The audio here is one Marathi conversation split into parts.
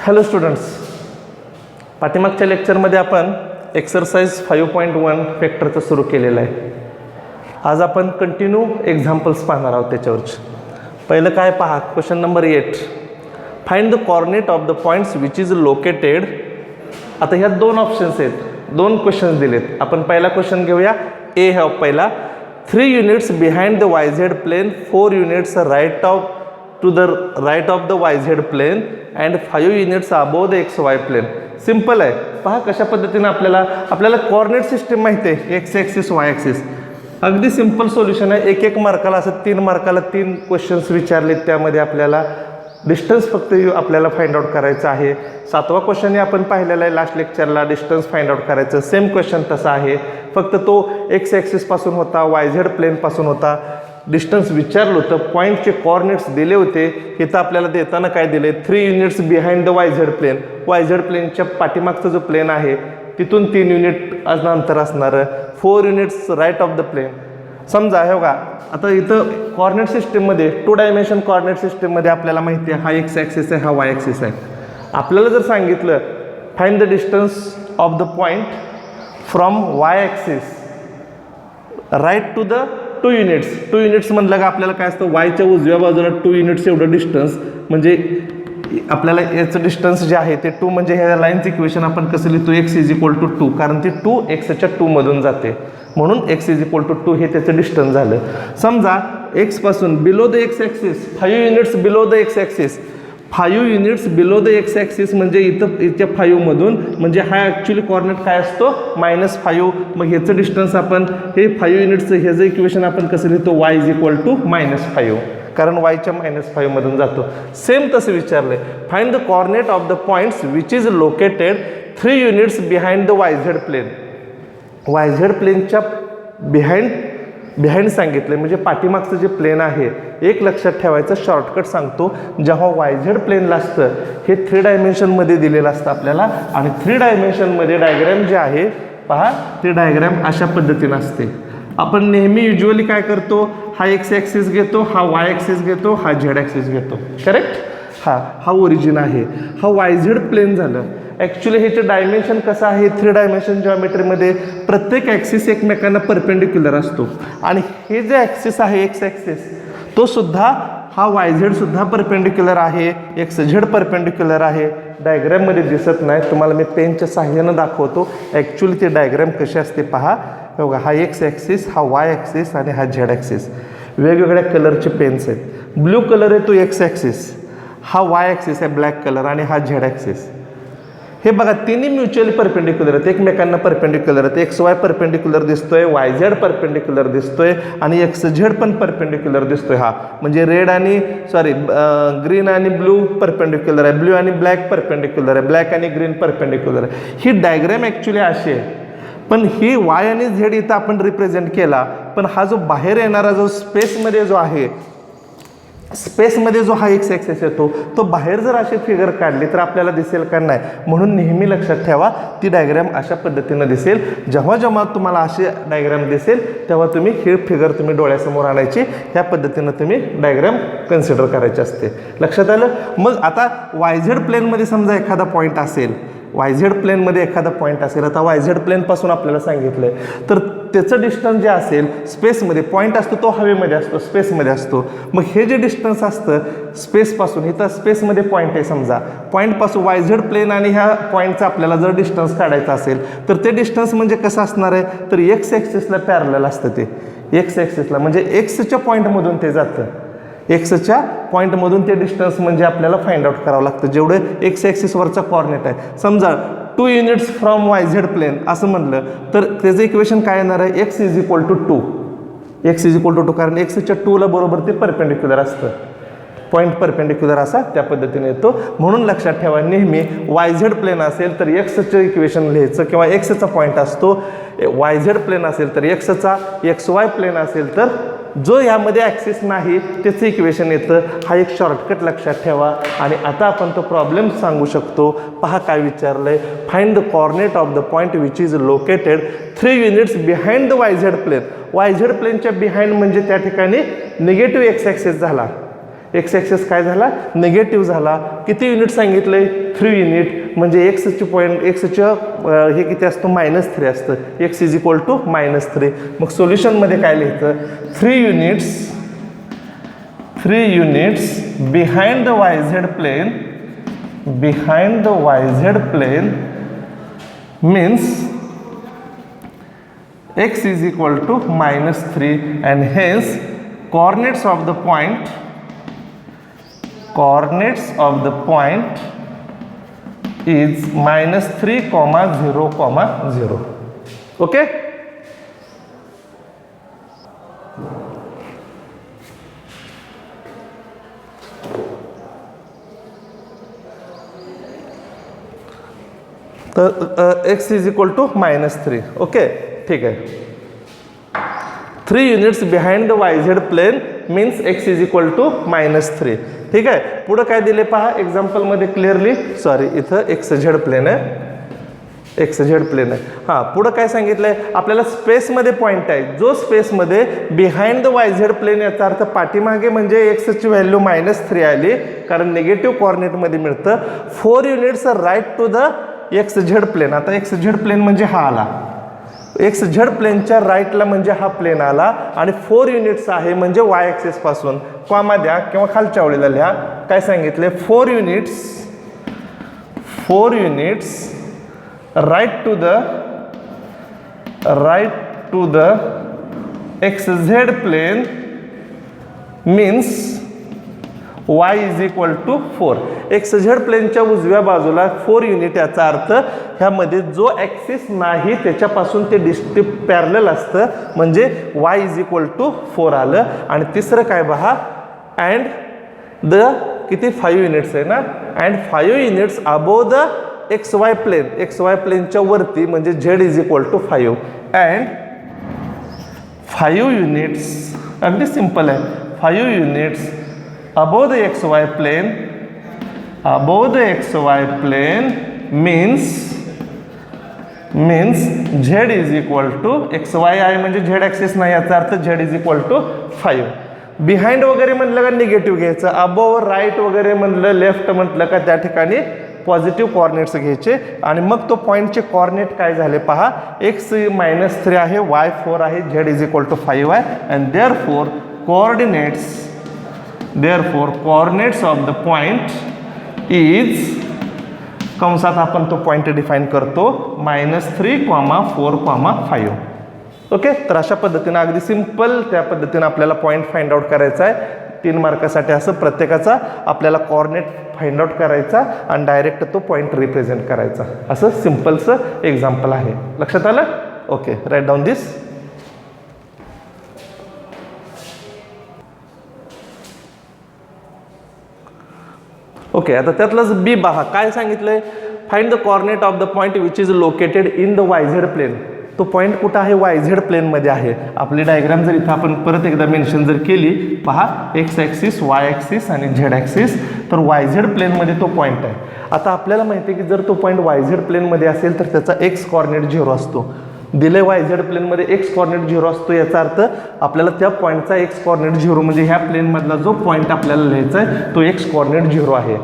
हॅलो स्टुडंट्स, पाठीमागच्या लेक्चरमध्ये आपण एक्सरसाइज 5.1 फॅक्टरचं सुरू केलेलं आहे. आज आपण कंटिन्यू एक्झाम्पल्स पाहणार आहोत त्याच्यावरच. पहिलं काय पहा, question number 8, find the coordinate of the points which is located. आता ह्यात दोन ऑप्शन्स आहेत, दोन क्वेश्चन्स दिलेत. आपण पहिला क्वेश्चन घेऊया. ए हा पहिला, 3 units behind the Y Z plane, 4 units to the right of the YZ plane and 5 units above the XY plane. Simple आहे. पहा कशा पद्धतीने आपल्याला कोऑर्डिनेट सिस्टीम माहिती आहे, एक्स ॲक्सिस वाय ॲक्सिस. अगदी सिंपल सोल्युशन आहे. एक मार्काला असं 3 मार्काला 3 क्वेश्चन्स विचारलेत, त्यामध्ये आपल्याला डिस्टन्स फक्त आपल्याला फाइंड आउट करायचं आहे. 7वा क्वेश्चन आपण पाहिलेला आहे लास्ट लेक्चरला, डिस्टन्स फाइंड आउट करायचं. सेम क्वेश्चन तसा आहे, फक्त तो एक्स ॲक्सिस पासून होता, YZ प्लेन पासून होता. डिस्टन्स विचारलं होतं, पॉईंटचे कॉर्डिनेट्स दिले होते. इथं आपल्याला देताना काय दिले, 3 units behind the YZ plane. YZ प्लेनच्या पाठीमागचा जो प्लेन आहे तिथून 3 युनिट अंतर असणारं, 4 units right of the plane. समजा हे बघा, आता इथं कॉर्डिनेट सिस्टीममध्ये 2 डायमेन्शन कॉर्डिनेट सिस्टीममध्ये आपल्याला माहिती आहे हा एक्स ॲक्सिस आहे, हा वाय ॲक्सिस आहे. आपल्याला जर सांगितलं find the distance of the point from Y axis right to the 2 units म्हणलं का आपल्याला काय असतं, वायच्या उजव्या बाजूला 2 युनिट्स एवढं डिस्टन्स, म्हणजे आपल्याला याचं डिस्टन्स जे आहे ते 2, म्हणजे ह्या लाईनचं इक्वेशन आपण कसं लिहितो, एक्स इज इक्वल टू 2, कारण ती 2 एक्सच्या 2मधून जाते, म्हणून एक्स इज इक्वल टू 2 हे त्याचं डिस्टन्स झालं. समजा एक्सपासून below the X axis 5 units below the X axis, 5 units below the X axis म्हणजे इथं 5मधून, म्हणजे हा ॲक्च्युली कॉर्डिनेट काय असतो -5. मग ह्याचं डिस्टन्स आपण हे 5 युनिट्सचं ह्याचं इक्वेशन आपण कसं लिहितो, वाय इज इक्वल टू -5, कारण वायच्या -5मधून जातो. सेम तसं विचारलं आहे, find the coordinate of the points which is located 3 units behind the YZ plane. YZ प्लेनच्या बिहाइंड सांगितलं, म्हणजे पाठीमागचं जे प्लेन आहे. एक लक्षात ठेवायचं शॉर्टकट सांगतो, जेव्हा YZ प्लेनला असतं हे 3 डायमेन्शनमध्ये दिलेलं असतं आपल्याला, आणि 3 डायमेन्शनमध्ये डायग्रॅम जे आहे पहा, ते डायग्रॅम अशा पद्धतीनं असते. आपण नेहमी युज्युअली काय करतो, हा एक्स ॲक्सिस घेतो, हा वाय ॲक्सिस घेतो, हा झेड ॲक्सिस घेतो, करेक्ट. हा ओरिजिन आहे, हा YZ प्लेन झालं. ॲक्च्युली ह्याचं डायमेन्शन कसं आहे, 3 डायमेन्शन जॉमेट्रीमध्ये प्रत्येक ॲक्सिस एकमेकांना परपेंडिक्युलर असतो, आणि हे जे ॲक्सिस आहे एक्स ॲक्सिस तो सुद्धा, हा YZ सुद्धा परपेंडिक्युलर आहे, XZ परपेंडिक्युलर आहे. डायग्रॅममध्ये दिसत नाही, तुम्हाला मी पेनच्या साहाय्यानं दाखवतो. ॲक्च्युली ते डायग्रॅम कसे असते पहा. बघा, हा एक्स ॲक्सिस, हा वाय ॲक्सिस आणि हा झेड ॲक्सिस. वेगवेगळ्या कलरचे पेन्स आहेत. ब्ल्यू कलर आहे तो एक्स ॲक्सिस, हा वाय ॲक्सिस आहे ब्लॅक कलर, आणि हा झेड ॲक्सिस. हे बघा, तिन्ही म्युच्युअली परपेंडिक्युलर आहेत, एकमेकांना परपेंडिक्युलर आहेत. XY परपेंडिक्युलर दिसतोय, YZ परपेंडिक्युलर दिसतोय, आणि XZ पण परपेंडिक्युलर दिसतोय. हा म्हणजे ग्रीन आणि ब्लू परपेंडिक्युलर आहे, ब्लू आणि ब्लॅक परपेंडिक्युलर आहे, ब्लॅक आणि ग्रीन परपेंडिक्युलर आहे. ही डायग्रॅम ॲक्च्युली अशी आहे, पण ही वाय आणि झेड इथं आपण रिप्रेझेंट केला, पण हा जो बाहेर येणारा जो स्पेसमध्ये जो आहे, स्पेसमध्ये जो हा एक्स ॲक्सिस येतो, तो बाहेर जर अशी फिगर काढली तर आपल्याला दिसेल का नाही. म्हणून नेहमी लक्षात ठेवा, ती डायग्रॅम अशा पद्धतीनं दिसेल. जेव्हा तुम्हाला अशी डायग्रॅम दिसेल तेव्हा तुम्ही ही फिगर तुम्ही डोळ्यासमोर आणायची, ह्या पद्धतीनं तुम्ही डायग्रॅम कन्सिडर करायची असते. लक्षात आलं. मग आता YZ प्लेनमध्ये समजा एखादा पॉईंट असेल, YZ प्लेनमध्ये एखादा पॉईंट असेल, आता YZ प्लेनपासून आपल्याला सांगितलं आहे, तर त्याचं डिस्टन्स जे असेल स्पेसमध्ये, पॉईंट असतो तो हवेमध्ये असतो, स्पेसमध्ये असतो. मग हे जे डिस्टन्स असतं स्पेसपासून, इथं स्पेसमध्ये पॉईंट आहे समजा, पॉईंटपासून YZ प्लेन आणि ह्या पॉईंटचा आपल्याला जर डिस्टन्स काढायचा असेल तर ते डिस्टन्स म्हणजे कसं असणार आहे, तर एक्स ॲक्सिसला पॅरलल असतं. ते एक्स ॲक्सिसला म्हणजे एक्सच्या पॉईंटमधून ते जातं, एक्सच्या पॉईंटमधून ते डिस्टन्स म्हणजे आपल्याला फाइंड आउट करावं लागतं, जेवढं एक्स ॲक्सिसवरचा कॉर्डिनेट आहे. समजा 2 युनिट्स फ्रॉम YZ प्लेन असं म्हणलं तर त्याचं इक्वेशन काय येणार आहे, X is equal to 2. X is equal to 2, कारण एक्सच्या 2ला बरोबर ते परपेंडिक्युलर असतं, पॉईंट परपेंडिक्युलर असा त्या पद्धतीने येतो. म्हणून लक्षात ठेवा, नेहमी YZ प्लेन असेल तर एक्सचं इक्वेशन लिहायचं, किंवा एक्सचा पॉईंट असतो. YZ प्लेन असेल तर एक्सचा, XY प्लेन असेल तर जो यामध्ये ॲक्सिस नाही त्याचं इक्वेशन येतं. हा एक शॉर्टकट लक्षात ठेवा. आणि आता आपण तो प्रॉब्लेम सांगू शकतो. पहा काय विचारलं आहे, find the coordinate of the point which is located 3 units behind the YZ plane. YZ प्लेनच्या बिहाइंड म्हणजे त्या ठिकाणी निगेटिव्ह एक्स ॲक्सिस झाला, एक्स ॲक्सिस काय झाला, निगेटिव्ह झाला. किती युनिट सांगितले, 3 युनिट. म्हणजे एक्सची पॉईंट, एक्सचं हे किती असतं, -3 असतं. X is equal to -3. मग सोल्युशनमध्ये काय लिहायचं, 3 units behind the Y Z plane means x is equal to -3 and hence coordinates of the point is -3, 0, 0. Okay. तर x is equal to -3. Okay, ठीक आहे. 3 units behind the Y Z plane means x is equal to -3. ठीक आहे. पुढं काय दिले पहा एक्झाम्पलमध्ये क्लिअरली, सॉरी इथं एक्स झेड प्लेन आहे. हां, पुढं काय सांगितलं आहे आपल्याला, स्पेसमध्ये पॉईंट आहे. जो स्पेसमध्ये behind the Y Z plane, याचा अर्थ पाठीमागे म्हणजे एक्सची व्हॅल्यू -3 आली, कारण निगेटिव्ह कॉर्डिनेटमध्ये मिळतं. 4 units right to the X Z plane. आता एक्स झेड प्लेन म्हणजे हा आला, एक्स झेड प्लेनच्या राईटला म्हणजे हा प्लेन आला, आणि 4 युनिट्स आहे म्हणजे वाय ॲक्सिस पासून, कॉमा द्या किंवा खालच्या ओळीला लिहा. काय सांगितले, 4 units right to the X Z plane means y is equal to 4. X Z प्लेनच्या उजव्या बाजूला 4 युनिट, याचा अर्थ ह्यामध्ये जो ॲक्सिस नाही त्याच्यापासून ते डिस्ट्रिक्ट पॅरलल असतं, म्हणजे y इज इक्वल टू 4 आलं. आणि तिसरं काय पहा, अँड द किती 5 युनिट्स आहे ना, and 5 units above the XY प्लेनच्या वरती म्हणजे z is equal to 5. And 5 units, अगदी सिंपल आहे, 5 units above the XY plane means z is equal to XY आहे म्हणजे z ॲक्सिस नाही, याचा अर्थ z is equal to 5. Behind वगैरे म्हटलं का निगेटिव्ह घ्यायचं, अबोव राईट वगैरे म्हटलं, लेफ्ट म्हटलं का त्या ठिकाणी पॉझिटिव्ह कॉर्डिनेट्स घ्यायचे. आणि मग तो पॉईंटचे कॉर्डिनेट काय झाले पहा, x -3 आहे, y 4 आहे, z is equal to 5 आहे. And therefore coordinates of the point is, कंसात आपण तो पॉईंट डिफाईन करतो, -3, 4, 5. ओके. तर अशा पद्धतीनं अगदी सिंपल त्या पद्धतीनं आपल्याला पॉईंट फाइंड आउट करायचा आहे. 3 मार्कासाठी असं प्रत्येकाचा आपल्याला कॉर्डिनेट फाइंड आउट करायचा आणि डायरेक्ट तो पॉईंट रिप्रेझेंट करायचा. असं सिंपलचं एक्झाम्पल आहे. लक्षात आलं. Okay, right down this. Okay, आता त्यातलंच बी पहा काय सांगितलंय, find the coordinate of the point which is located in the Y Z plane. तो पॉईंट कुठं आहे, वाय झेड प्लेनमध्ये आहे. आपली डायग्राम जर इथं आपण परत एकदा मेन्शन जर केली पहा, एक्स ॲक्सिस, वाय ॲक्सिस आणि झेड ॲक्सिस, तर वाय झेड प्लेनमध्ये तो पॉईंट आहे. आता आपल्याला माहिती आहे की जर तो पॉईंट वाय झेड प्लेनमध्ये असेल तर त्याचा एक्स कॉर्डिनेट 0 असतो. दिले वाय झेड प्लेनमध्ये एक्स कॉर्डिनेट 0 असतो, याचा अर्थ आपल्याला त्या पॉईंटचा एक्स कॉर्डिनेट 0 म्हणजे ह्या प्लेनमधला जो पॉईंट आपल्याला लिहायचा आहे तो एक्स कॉर्डिनेट 0 आहे.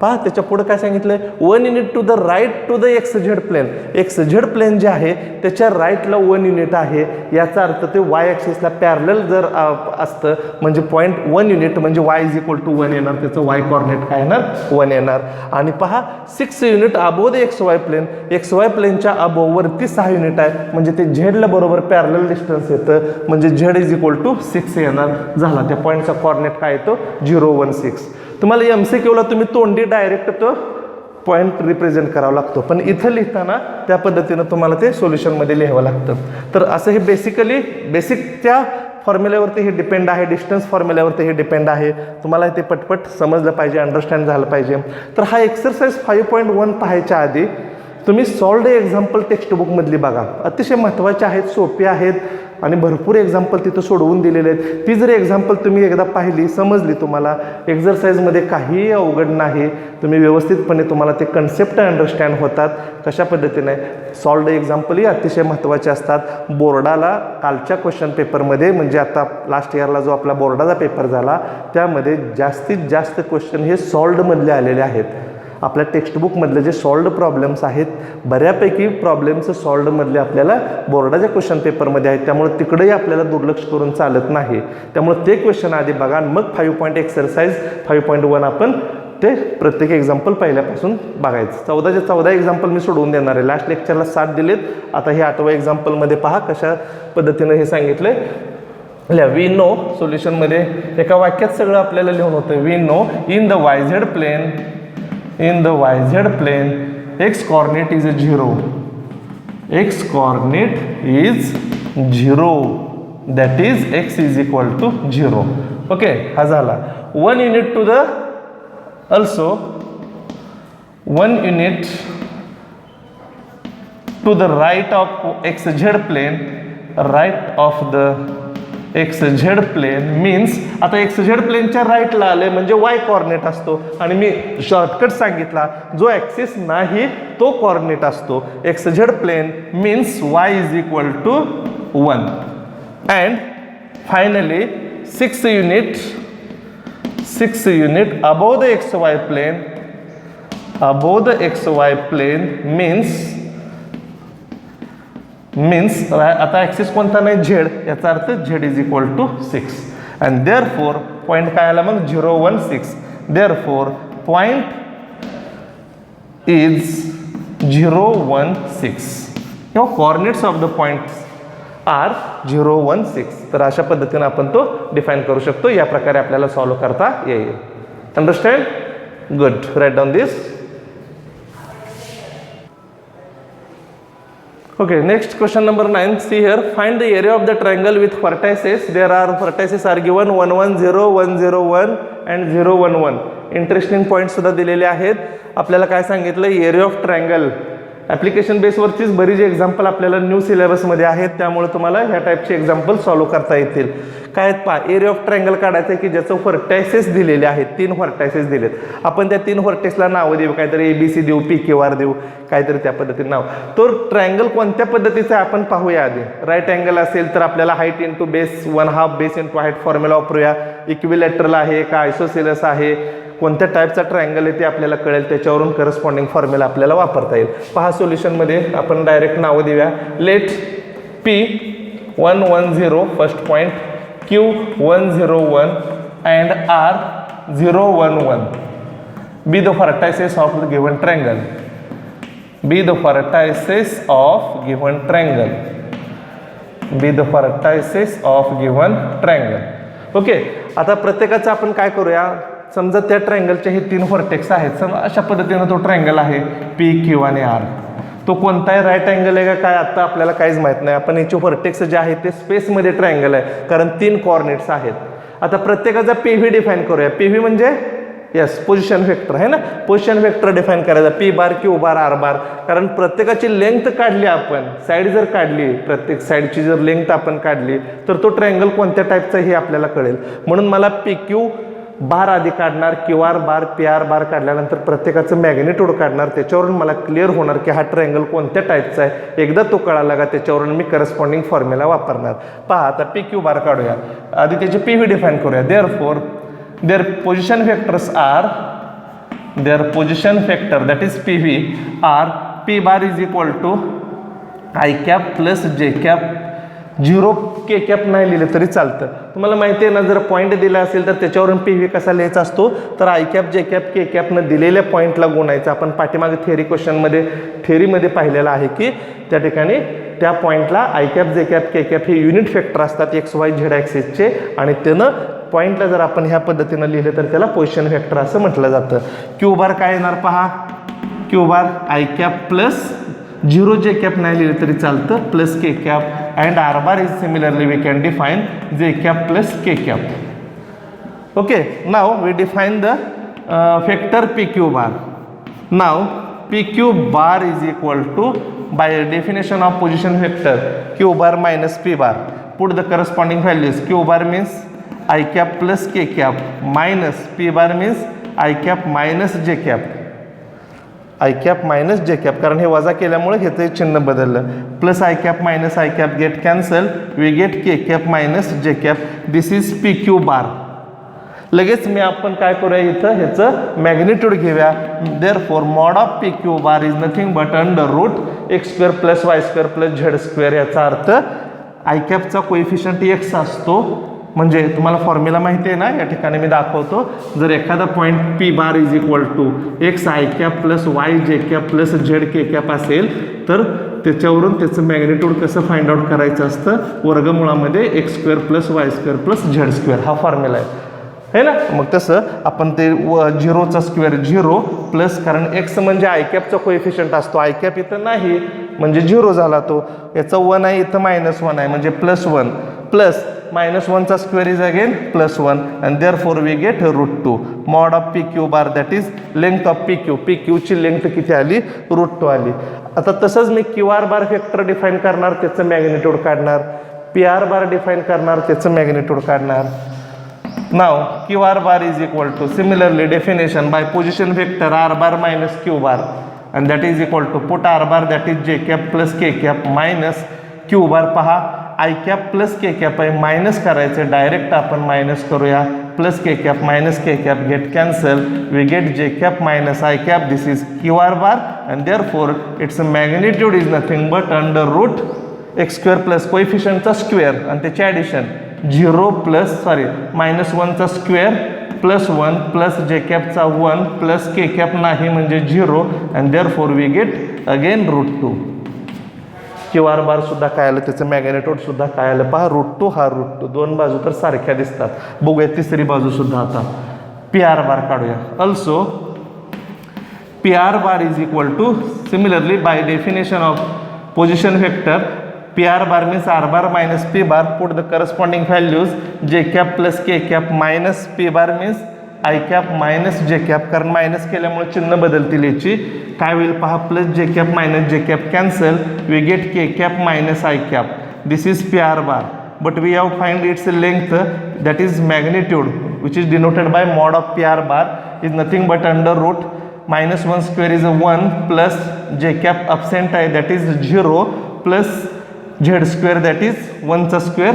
पहा त्याच्या पुढे काय सांगितलंय, 1 unit to the right to the X Z plane. X Z plane जे आहे त्याच्या राईटला 1 युनिट आहे, याचा अर्थ ते वाय ॲक्सिसला पॅरलल जर असतं म्हणजे पॉईंट 1 युनिट म्हणजे वाय इज इक्वल टू 1 येणार, त्याचं वाय कॉर्डिनेट काय येणार 1 येणार. आणि पहा 6 unit above the XY plane, XY प्लेनच्या अबोव वरती 6 युनिट आहे म्हणजे ते झेडला बरोबर पॅरलल डिस्टन्स येतं म्हणजे झेड इज इक्वल टू 6 येणार. झाला, त्या पॉईंटचा कॉर्डिनेट काय येतो 0, 1, 6. तुम्हाला MCQला तुम्ही तोंडी डायरेक्ट तो पॉईंट रिप्रेझेंट करावा लागतो, पण इथं लिहिताना त्या पद्धतीनं तुम्हाला ते सोल्युशनमध्ये लिहावं लागतं. तर असं हे बेसिक त्या फॉर्म्युल्यावरती हे डिपेंड आहे, डिस्टन्स फॉर्म्युल्यावरती हे डिपेंड आहे. तुम्हाला ते पटपट समजलं पाहिजे, अंडरस्टँड झालं पाहिजे. तर हा एक्सरसाइज 5.1 पाहायच्या आधी तुम्ही सॉल्व्ड एक्झाम्पल टेक्स्टबुकमधली बघा, अतिशय महत्त्वाचे आहेत, सोपे आहेत. आणि भरपूर एक्झाम्पल तिथं सोडवून दिलेले आहेत. ती जर एक्झाम्पल तुम्ही एकदा पाहिली, समजली, तुम्हाला एक्झरसाइजमध्ये काहीही अवघड नाही, तुम्ही व्यवस्थितपणे तुम्हाला ते कन्सेप्ट अंडरस्टँड होतात. कशा पद्धतीने सॉल्व्ड एक्झाम्पलही अतिशय महत्त्वाचे असतात. बोर्डाला कालच्या क्वेश्चन पेपरमध्ये, म्हणजे आता लास्ट इयरला जो आपला बोर्डाचा पेपर झाला, त्यामध्ये जास्तीत जास्त क्वेश्चन हे सॉल्वडमधले आलेले आहेत. आपल्या टेक्स्टबुकमधले जे सॉल्वड प्रॉब्लेम्स आहेत, बऱ्यापैकी प्रॉब्लेम्स सॉल्वडमधले आपल्याला बोर्डाच्या क्वेश्चन पेपरमध्ये आहेत. त्यामुळे तिकडेही आपल्याला दुर्लक्ष करून चालत नाही. त्यामुळे ते क्वेश्चन आधी बघा, मग 5 पॉईंट एक्सरसाइज 5.1 आपण ते प्रत्येक एक्झाम्पल पहिल्यापासून बघायचं. 14चे 14 एक्झाम्पल मी सोडवून देणार आहे. लास्ट लेक्चरला 7 दिलेत. आता हे 8व्या एक्झाम्पलमध्ये पहा कशा पद्धतीनं हे सांगितलं आहे. वी नो सोल्युशनमध्ये एका वाक्यात सगळं आपल्याला लिहून होतं. We know in the YZ plane, in the YZ plane x coordinate is 0, x coordinate is 0, that is x is equal to 0. okay, हा झाला. 1 unit to the, also 1 unit to the right of XZ plane, right of the XZ plane means, आता XZ प्लेनच्या राईटला आले म्हणजे वाय कॉर्डिनेट असतो, आणि मी शॉर्टकट सांगितला, जो ॲक्सिस नाही तो कॉर्डिनेट असतो. XZ plane means y is equal to 1. And finally 6 unit above the XY plane, above the XY plane means आता ॲक्सिस कोणता नाही, झेड, याचा अर्थ Z is equal to 6. And therefore point काय आला मग, 0, 1, 6. Therefore point is 0, 1, 6. किंवा coordinates of the points are 0, 1, 6. तर अशा पद्धतीने आपण तो डिफाईन करू शकतो. या प्रकारे आपल्याला सॉल्व्ह करता येईल. Understand? Good. Right down this. Okay, next question number 9. See here, find the area of the triangle with vertices. There are vertices are given 1, 1, 0, 1, 0, 1 and 0, 1, 1. Interesting point सुद्धा दिलेले आहेत. आपल्याला काय सांगितलं, एरिया ऑफ ट्रायंगल. ॲप्लिकेशन बेसवरचीच बरीच एक्झाम्पल आपल्याला न्यू सिलेबसमध्ये आहेत, त्यामुळे तुम्हाला ह्या टाईपचे एक्झाम्पल सॉल्व्ह करता येतील. काय आहेत पहा, एरिया ऑफ ट्रायंगल काढायचं आहे की ज्याचं व्हर्टायसेस दिलेले आहेत, 3 व्हर्टायसेस दिलेत. आपण त्या 3 व्हर्टेक्सला नावं देऊ, काहीतरी ABC देऊ, PQR देऊ, काहीतरी त्या पद्धतीने नाव. तो ट्रायंगल कोणत्या पद्धतीचा आपण पाहूया आधी. राईट अँगल असेल तर आपल्याला height into base 1/2 base into height formula वापरूया. इक्विलॅटरल आहे का आयसोसेलस आहे, कोणत्या टाईपचा ट्रायंगल आहे ते आपल्याला कळेल, त्याच्यावरून करस्पॉन्डिंग फॉर्म्युला आपल्याला वापरता येईल. पहा सोल्युशनमध्ये आपण डायरेक्ट नावं देऊया. Let P110 first point, Q101 and R011 be the vertices of the given triangle. Be the vertices of given triangle. Be the vertices of given triangle. Okay, आता प्रत्येकाचं आपण काय करूया, समजा त्या ट्रायंगलचे हे 3 व्हर्टेक्स आहेत. समजा अशा पद्धतीनं तो ट्रायंगल आहे P, Q आणि R. तो कोणताही राईट अँगल आहे का काय आता आपल्याला काहीच माहीत नाही. आपण याचे व्हर्टेक्स जे आहेत ते स्पेसमध्ये ट्रायंगल आहे, कारण 3 कॉर्डिनेट्स आहेत. आता प्रत्येकाचा PV डिफाईन करूया. PV म्हणजे यस पोझिशन वेक्टर आहे ना, पोझिशन वेक्टर डिफाईन करायचा. P बार, Q बार, R बार. कारण प्रत्येकाची लेंथ काढली आपण, साईड जर काढली, प्रत्येक साईडची जर लेंथ आपण काढली तर तो ट्रायंगल कोणत्या टाईपचा हे आपल्याला कळेल. म्हणून मला PQ बार आधी काढणार, QR बार, PR बार काढल्यानंतर प्रत्येकाचं मॅग्निट्यूड काढणार. त्याच्यावरून मला क्लिअर होणार की हा ट्रायंगल कोणत्या टाईपचा आहे. एकदा तो कळाला का त्याच्यावरून मी करस्पॉन्डिंग फॉर्म्युला वापरणार. पहा आता PQ बार काढूया. आधी त्याची PV डिफाईन करूया. Therefore their position vectors are, their position vector that is PV are P bar is equal to I cap plus J cap. 0 K cap नाही लिहिले तरी चालतं. तुम्हाला माहिती आहे ना, जर पॉईंट दिला असेल तर त्याच्यावरून PV कसा लिहायचा असतो, तर I cap J cap K cap न दिलेल्या पॉईंटला गुणायचं. आपण पाठीमागे थेअरीमध्ये पाहिलेलं आहे की त्या ठिकाणी त्या पॉईंटला I cap J cap K cap हे युनिट फॅक्टर असतात XYZ ॲक्सिसचे, आणि त्यानं पॉईंटला जर आपण ह्या पद्धतीनं लिहिलं तर त्याला पोझिशन वेक्टर असं म्हटलं जातं. Q बार काय येणार पहा, Q bar I cap plus 0 J cap नाही लिहिलं तरी चालतं, plus K cap, and R bar is similarly we can define J cap plus K cap. Okay, नाव we define the vector PQ bar. नाव PQ bar is equal to, by definition of position vector, Q bar minus P bar. Put the corresponding values Q bar means I cap plus K cap minus P bar means I cap minus J cap, I cap minus J cap, कारण हे वजा केल्यामुळे ह्याचं चिन्ह बदललं, plus I cap minus I cap get cancel, we get K cap minus J cap, this is P Q bar. लगेच मी आपण काय करूया इथं ह्याचं मॅग्निट्यूड घेऊया. Therefore mod of P Q bar is nothing but under root X square plus Y square plus Z square. याचा अर्थ आय कॅपचा कोइफिशियंट एक्स असतो, म्हणजे तुम्हाला फॉर्म्युला माहिती आहे ना, या ठिकाणी मी दाखवतो. जर एखादा point P bar is equal to X I cap plus Y J cap plus Z K cap असेल तर त्याच्यावरून त्याचं मॅग्निट्यूड कसं फाइंड आउट करायचं असतं, वर्गमुळामध्ये X square plus Y square plus Z square हा फॉर्म्युला आहे ना. मग तसं आपण ते झिरोचा स्क्वेअर झिरो प्लस, कारण एक्स म्हणजे आय कॅपचा कोइफिशियंट असतो, आय कॅप इथं नाही म्हणजे झिरो झाला तो, याचा 1 आहे इथं -1 आहे म्हणजे +1 प्लस -1चा square is again +1 and therefore we get √2 mod of P Q bar that is length of P क्यूची लेंथ किती आली √2 आली. आता तसंच मी Q R bar factor define करणार, त्याचं मॅग्निट्यूड काढणार, पी आर बार डिफाईन करणार, त्याचं मॅग्निट्यूड काढणार. Now Q R bar is equal to similarly definition by position vector R bar minus Q bar and that is equal to put R bar that is J cap plus K cap minus Q bar. पहा I cap plus K cap आहे, मायनस करायचं डायरेक्ट आपण मायनस करूया, plus K cap minus K cap get cancel, we get J cap minus I cap, this is Q R bar and therefore its magnitude is nothing but under root X square plus कोइफिशियंटचा स्क्वेअर आणि त्याचे ॲडिशन -1चा स्क्वेअर +1 प्लस जे कॅपचा 1 प्लस के कॅप नाही म्हणजे 0 and therefore we get again √2. Q R bar सुद्धा काय आलं, त्याचं मॅग्निट्यूड सुद्धा काय आलं पहा, √2 हा √2, दोन बाजू तर सारख्या दिसतात. बघूया तिसरी बाजू सुद्धा. आता पी आर बार काढूया. Also P R bar is equal to similarly by definition of position vector P R bar means R bar minus P bar, put the corresponding values J cap plus K cap minus P bar means I cap minus J cap, कारण मायनस केल्यामुळे चिन्ह बदलतील याची. काय होईल पहा, plus J cap minus J cap cancel, we get K cap minus I cap, this is P R bar. But we have find its length that is magnitude which is denoted by mod of P R bar is nothing but under root -1 square is 1 plus J cap absent आहे that is 0 plus Z square that is 1चा square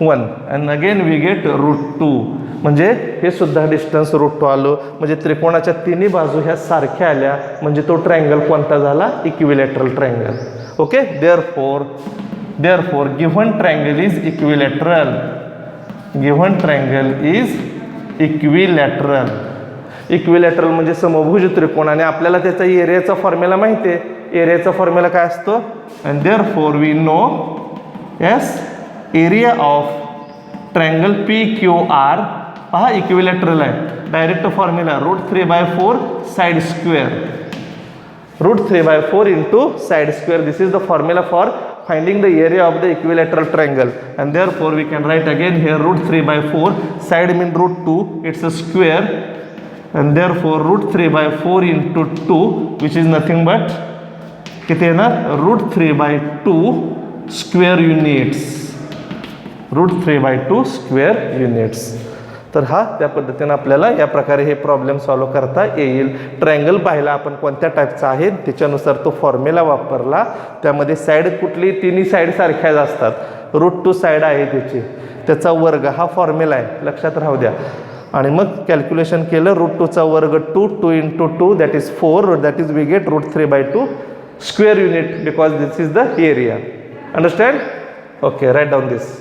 1 and again we get √2. म्हणजे हे सुद्धा डिस्टन्स √2 आलो, म्हणजे त्रिकोणाच्या तिन्ही बाजू ह्या सारख्या आल्या, म्हणजे तो ट्रायंगल कोणता झाला, equilateral triangle. Okay, therefore given triangle is equilateral, given triangle is equilateral. Equilateral म्हणजे समभुज त्रिकोण आणि आपल्याला त्याचा एरियाचा फॉर्म्युला माहिती आहे. एरियाचा फॉर्म्युला काय असतो, and therefore we know yes area of triangle P Q R. पहा इक्विलॅटरल आहे, direct formula √3/4 side square, √3/4 into side square. This is the formula for finding the area of the equilateral triangle and therefore we can write again here √3/4, side mean √2, it's a square and therefore √3/4 into 2 which is nothing but किती येणार √3/2 square units, √3/2 square units. तर हा त्या पद्धतीने आपल्याला या प्रकारे हे प्रॉब्लेम सॉल्व्ह करता येईल. ट्रायंगल पाहिला आपण कोणत्या टाईपचा आहे त्याच्यानुसार तो फॉर्म्युला वापरला. त्यामध्ये साईड कुठली, तिन्ही साईड सारख्याच असतात. √2 साईड आहे त्याची, त्याचा वर्ग हा फॉर्म्युला आहे, लक्षात राहू द्या. आणि मग कॅल्क्युलेशन केलं, √2चा वर्ग 2 into 2 that is 4, that is we get √3/2 square unit because this is the area. Understand? Okay, right down this.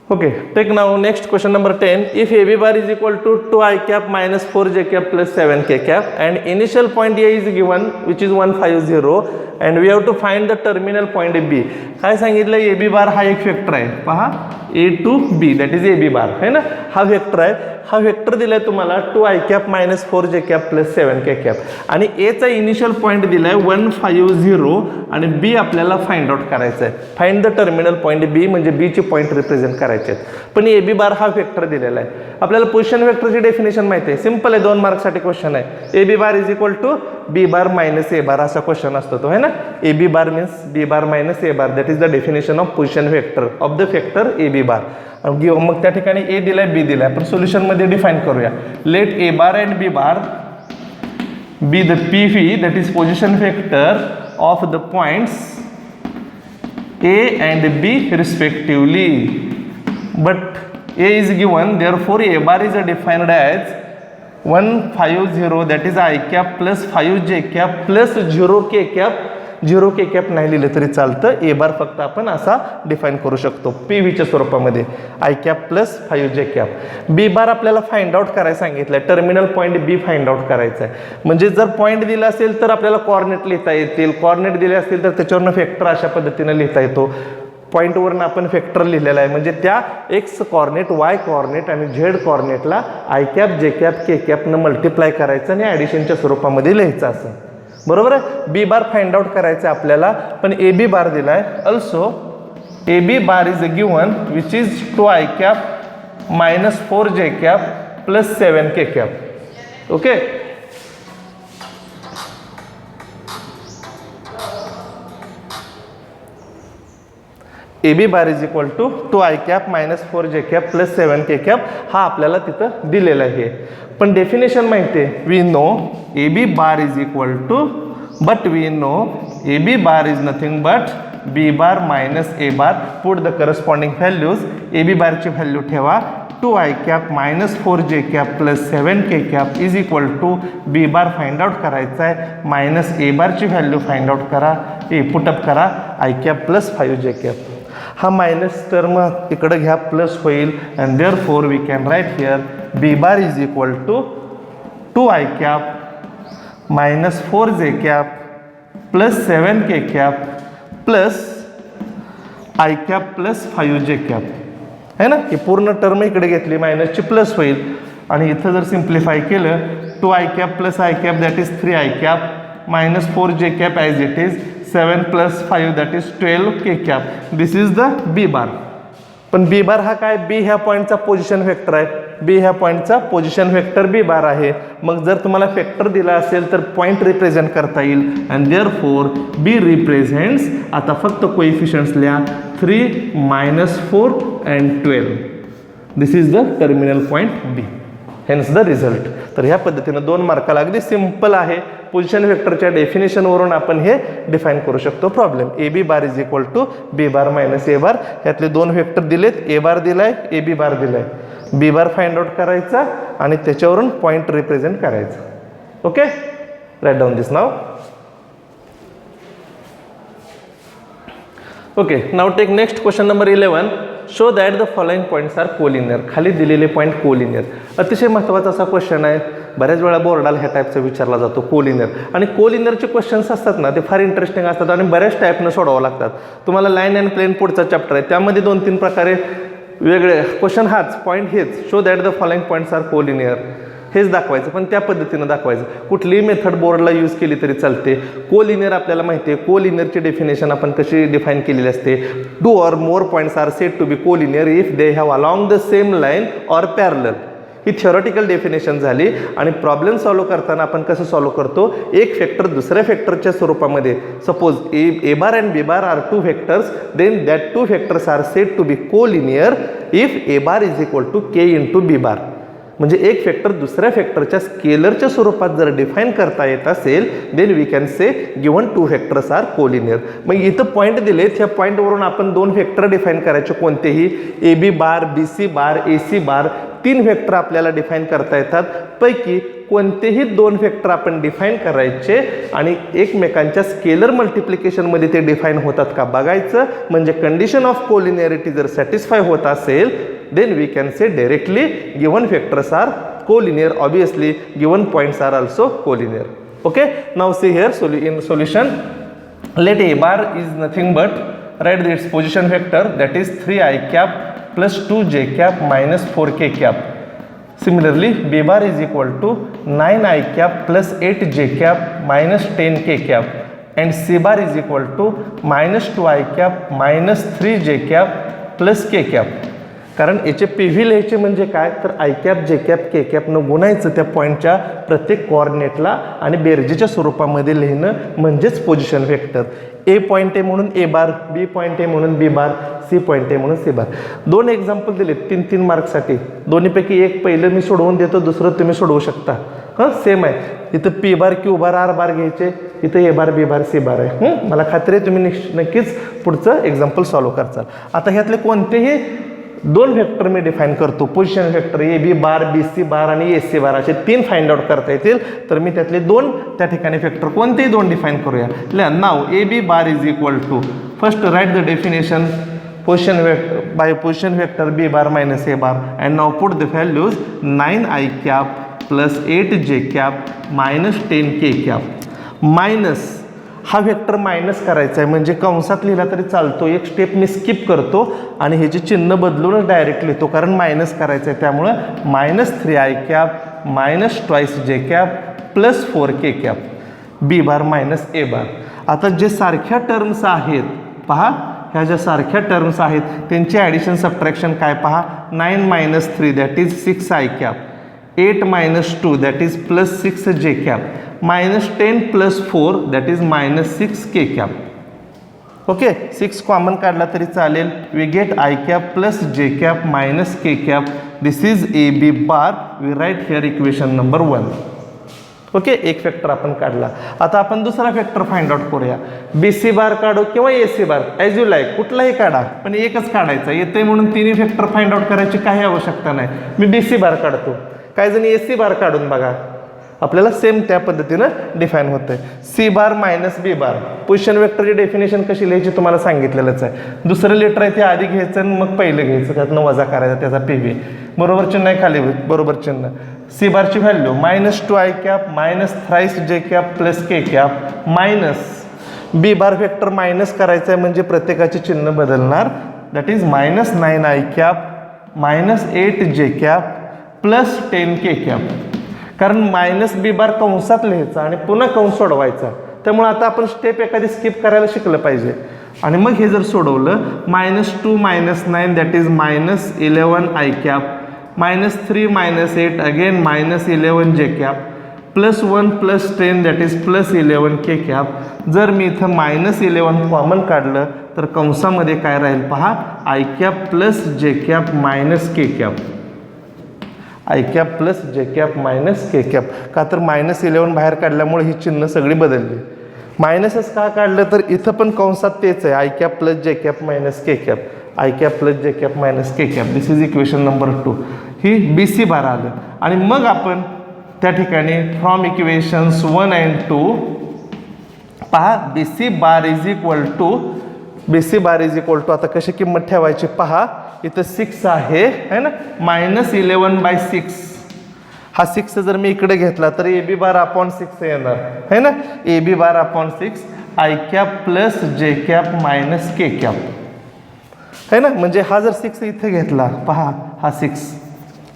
Okay, take now next question number 10. If AB bar is equal to 2 I cap minus 4 J cap plus 7 K cap and initial point A is given which is 150 and we have to find the terminal point B. काय सांगितलं, AB बार हा एक वेक्टर आहे. पहा A to B that is AB बार है ना, हा वेक्टर आहे. हा वेक्टर दिलाय तुम्हाला 2 I cap minus 4 J cap plus 7 K cap आणि A चा इनिशियल पॉईंट दिलाय 150 आणि B आपल्याला फाइंड आउट करायचं आहे. Find the terminal point B म्हणजे B चे पॉईंट रिप्रेझेंट करायचे आहेत. पण AB बार हा वेक्टर दिलेला आहे आपल्याला पोझिशन वेक्टरची डेफिनेशन माहिती आहे, सिंपल आहे, 2 मार्कसाठी क्वेश्चन आहे. A B bar is equal to B bar minus A bar असा क्वेश्चन असतो तो, है ना. A B bar means B bar minus A bar, that is the definition of position vector of the vector A B bar. मग त्या ठिकाणी ए दिलाय बी दिलाय, आपण सोल्युशनमध्ये डिफाईन करूया. Let A bar and B bar be the P V that is position vector of the points A and B respectively, but A is given, therefore A bar is defined as 150, that is I cap plus 5J cap plus 0 K cap. 0 K cap नाही लिहिलं तरी चालतं, ए बार फक्त आपण असा डिफाईन करू शकतो पी व्हीच्या स्वरूपामध्ये, I cap plus 5J cap. B bar आपल्याला फाइंड आउट करायला सांगितलं आहे, terminal point B find out करायचा आहे. म्हणजे जर पॉईंट दिला असेल तर आपल्याला कॉर्डिनेट लिहिता येतील, कॉर्डिनेट दिले असतील तर त्याच्यावरनं वेक्टर अशा पद्धतीने लिहिता येतो. पॉईंटवरनं आपण वेक्टर लिहिलेला आहे, म्हणजे त्या एक्स कॉर्डिनेट, वाय कॉर्डिनेट आणि झेड कॉर्डिनेटला I cap J cap K कॅपनं मल्टिप्लाय करायचं आणि ॲडिशनच्या स्वरूपामध्ये लिहायचं असं, बरोबर आहे. बी बार फाइंड आउट करायचं आहे आपल्याला, पण ए बी बार दिला आहे. Also A B bar is given which is 2 I cap minus 4 J cap plus 7 K cap. Okay, A B bar is equal to 2 I cap minus 4 J cap plus 7 K cap हा आपल्याला तिथं दिलेला आहे. पण डेफिनेशन माहिती आहे, we know A B bar is equal to, but we know A B bar is nothing but B bar minus A bar. Put the corresponding values. A B बारची व्हॅल्यू ठेवा 2 I cap minus 4 J cap plus 7 K cap is equal to B bar find out करायचा आहे, मायनस ए बारची व्हॅल्यू फाइंड आउट करा, पुटअप करा I cap plus 5 J cap. हा मायनस टर्म इकडे घ्या, प्लस होईल, and therefore we can write here B bar is equal to 2 I cap minus 4 J cap plus 7 K cap plus I cap plus 5 J cap, है ना. ही पूर्ण टर्म इकडे घेतली, मायनसची प्लस होईल, आणि इथं जर सिम्प्लिफाय केलं 2 I cap plus I cap that is 3 I cap minus 4 J cap as it is 7 plus 5 that is 12 K cap. This is the B bar. पण बी बार हा काय, बी ह्या पॉईंटचा पोझिशन वेक्टर आहे, बी ह्या पॉईंटचा पोझिशन वेक्टर बी बार आहे. मग जर तुम्हाला वेक्टर दिला असेल तर पॉईंट रिप्रेझेंट करता येईल, अँड देअरफॉर बी रिप्रेझेंट्स, आता फक्त कोइफिशियंट्स लिहा 3 minus 4 and 12. This is the terminal point B, hence the result. तर ह्या पद्धतीनं 2 मार्काला अगदी सिंपल आहे, पोझिशन वेक्टरच्या डेफिनेशनवरून आपण हे डिफाईन करू शकतो problem. A B bar is equal to B bar minus A bar. ह्यातले 2 वेक्टर दिलेत, ए बार दिलाय, ए बी बार दिलाय. बी बार फाइंड आउट करायचा आणि त्याच्यावरून पॉईंट रिप्रेझेंट करायचं. Okay, right down this now. Okay, now take next question number 11. Show that the following points are collinear. खाली दिलेले पॉईंट कोलिनियर. अतिशय महत्त्वाचा असा क्वेश्चन आहे, बऱ्याच वेळा बोर्डाला ह्या टाईपचा विचारला जातो कोलिनियर. आणि कोलिनियरचे क्वेश्चन्स असतात ना, ते फार इंटरेस्टिंग असतात आणि बऱ्याच टाईपनं सोडवावं लागतात. तुम्हाला लाईन अँड प्लेन पुढचा चॅप्टर आहे, त्यामध्ये 2-3 प्रकारे वेगळे क्वेश्चन, हाच पॉईंट हेच, show that the following points are collinear, हेच दाखवायचं, पण त्या पद्धतीनं दाखवायचं. कुठलीही मेथड बोर्डला यूज केली तरी चालते. कोलिनियर आपल्याला माहिती आहे, कोलिनियरची डेफिनेशन आपण कशी डिफाईन केलेली असते. 2 or more points are said to be collinear if they have along the same line or parallel. ही थिओरिटिकल डेफिनेशन झाली. आणि प्रॉब्लेम सॉल्व्ह करताना आपण कसं सॉल्व्ह करतो, एक फॅक्टर दुसऱ्या फॅक्टरच्या स्वरूपामध्ये, suppose A bar and B bar are 2 factors, then that 2 factors are said to be collinear if A bar is equal to K into B bar. म्हणजे एक फॅक्टर दुसऱ्या फॅक्टरच्या स्केलरच्या स्वरूपात जर डिफाईन करता येत असेल, then we can say given 2 factors are collinear. मग इथं पॉईंट दिलेत, ह्या पॉईंटवरून आपण 2 फॅक्टर डिफाईन करायचे, कोणतेही A B bar, B C bar, A C bar, 3 factor आपल्याला डिफाईन करता येतात. पैकी कोणतेही 2 फॅक्टर आपण डिफाईन करायचे आणि एकमेकांच्या स्केलर मल्टिप्लिकेशनमध्ये ते डिफाईन होतात का बघायचं. म्हणजे कंडिशन ऑफ कोलिनियरिटी जर सॅटिस्फाय होत असेल, then we can say directly given factors are collinear. Obviously given points are also collinear. Okay, now see here in solution, let a bar is nothing but, write its position vector, that is 3 I cap plus 2 j cap minus 4 k cap. Similarly b bar is equal to 9 I cap plus 8 j cap minus 10 k cap, and c bar is equal to minus 2 I cap minus 3 j cap plus k cap. कारण याचे पी व्ही लिहायचे म्हणजे काय, तर I cap J cap K कॅपनं गुणायचं त्या पॉईंटच्या प्रत्येक कोऑर्डिनेटला आणि बेरजेच्या स्वरूपामध्ये लिहिणं म्हणजेच पोझिशन वेक्टर. ए पॉईंट आहे म्हणून ए बार, बी पॉईंट आहे म्हणून बी बार, सी पॉईंट आहे म्हणून सी बार. 2 एक्झाम्पल दिले 3-3 मार्कसाठी. दोन्हीपैकी एक पहिलं मी सोडवून देतो, दुसरं तुम्ही सोडवू शकता. सेम आहे. इथं P bar Q bar R bar घ्यायचे, इथं ए बार बी बार सी बार आहे. मला खात्री आहे तुम्ही नक्कीच पुढचं एक्झाम्पल सॉल्व्ह करचाल. आता ह्यातले कोणतेही 2 वेक्टर मी डिफाईन करतो, position vector A B bar, B C bar आणि ए सी बार असे 3 फाइंड आउट करता येतील. तर मी त्यातले 2 त्या ठिकाणी वेक्टर कोणतेही 2 डिफाईन करूया. Now A B bar is equal to, first right the definition position vector by position vector b bar minus a bar, and now put the values 9 I cap plus 8 j cap minus 10 k cap. Minus हा वेक्टर मायनस करायचा आहे म्हणजे कंसात लिहिला तरी चालतो, एक स्टेप मी स्किप करतो आणि हे जे चिन्ह बदलूनच डायरेक्ट लिहितो कारण मायनस करायचं आहे. त्यामुळं -3 I cap minus twice J cap plus 4 k cap B bar minus A bar. आता जे सारख्या टर्म्स आहेत पहा, ह्या ज्या सारख्या टर्म्स आहेत त्यांची ॲडिशन सबट्रॅक्शन काय पहा. 9 - 3 that is 6 I cap, 8 - 2 that is plus 6 j cap, -10 + 4 that is -6 k cap. Okay, 6 common काढला तरी चालेल. We get I cap plus j cap minus k cap. This is A B bar. We write here equation number 1. Okay, एक फॅक्टर आपण काढला. आता आपण दुसरा फॅक्टर फाइंड आउट करूया. बी सी बार काढू किंवा A C bar, as you like, कुठलाही काढा पण एकच काढायचा. येते म्हणून 3 फॅक्टर फाइंड आउट करायची काही आवश्यकता नाही. मी बी सी बार काढतो, काही जण ए सी बार काढून बघा, आपल्याला सेम त्या पद्धतीनं डिफाईन होतं आहे. C bar minus B bar, position वेक्टरची डेफिनेशन कशी लिहायची तुम्हाला सांगितलेलंच आहे. दुसरं लेटर आहे ते आधी घ्यायचं आणि मग पहिलं घ्यायचं, त्यातनं वजा करायचा त्याचा पी व्ही. बरोबर चिन्ह आहे खाली, बरोबर चिन्ह. सी बारची value -2 I cap minus thrice J cap plus K cap minus B bar vector minus करायचं आहे म्हणजे प्रत्येकाचे चिन्ह बदलणार. That is -9 I cap minus 8 J cap plus 10 k cap. कारण मायनस बी बार कंसात लिहायचा आणि पुन्हा कंस सोडवायचा. त्यामुळे आता आपण स्टेप एखादी स्किप करायला शिकलं पाहिजे. आणि मग हे जर सोडवलं -2 - 9 that is -11 I cap, -3 - 8 again -11 जे cap, +1 + 10 that is +11 k cap. जर मी इथं -11 कॉमन काढलं तर कंसामध्ये काय राहील पहा, I cap plus J cap minus K cap, I cap plus J cap minus K cap. का तर -11 बाहेर काढल्यामुळे ही चिन्ह सगळी बदलली. मायनसच का काढलं तर इथं पण कंसात तेच आहे, I cap plus J cap minus K cap, I cap plus J cap minus K cap. This is equation number 2. ही बी सी बार आलं. आणि मग आपण त्या ठिकाणी फ्रॉम इक्वेशन्स 1 and 2 पहा, B C bar is equal to आता कशी किंमत ठेवायची पहा. इथं 6 आहे ना, -11/6. हा 6 जर मी इकडे घेतला तर ए बी बार अपॉन 6 येणार है ना. A B bar upon 6 I cap plus J cap minus K cap है ना. म्हणजे हा जर 6 इथे घेतला पहा, हा 6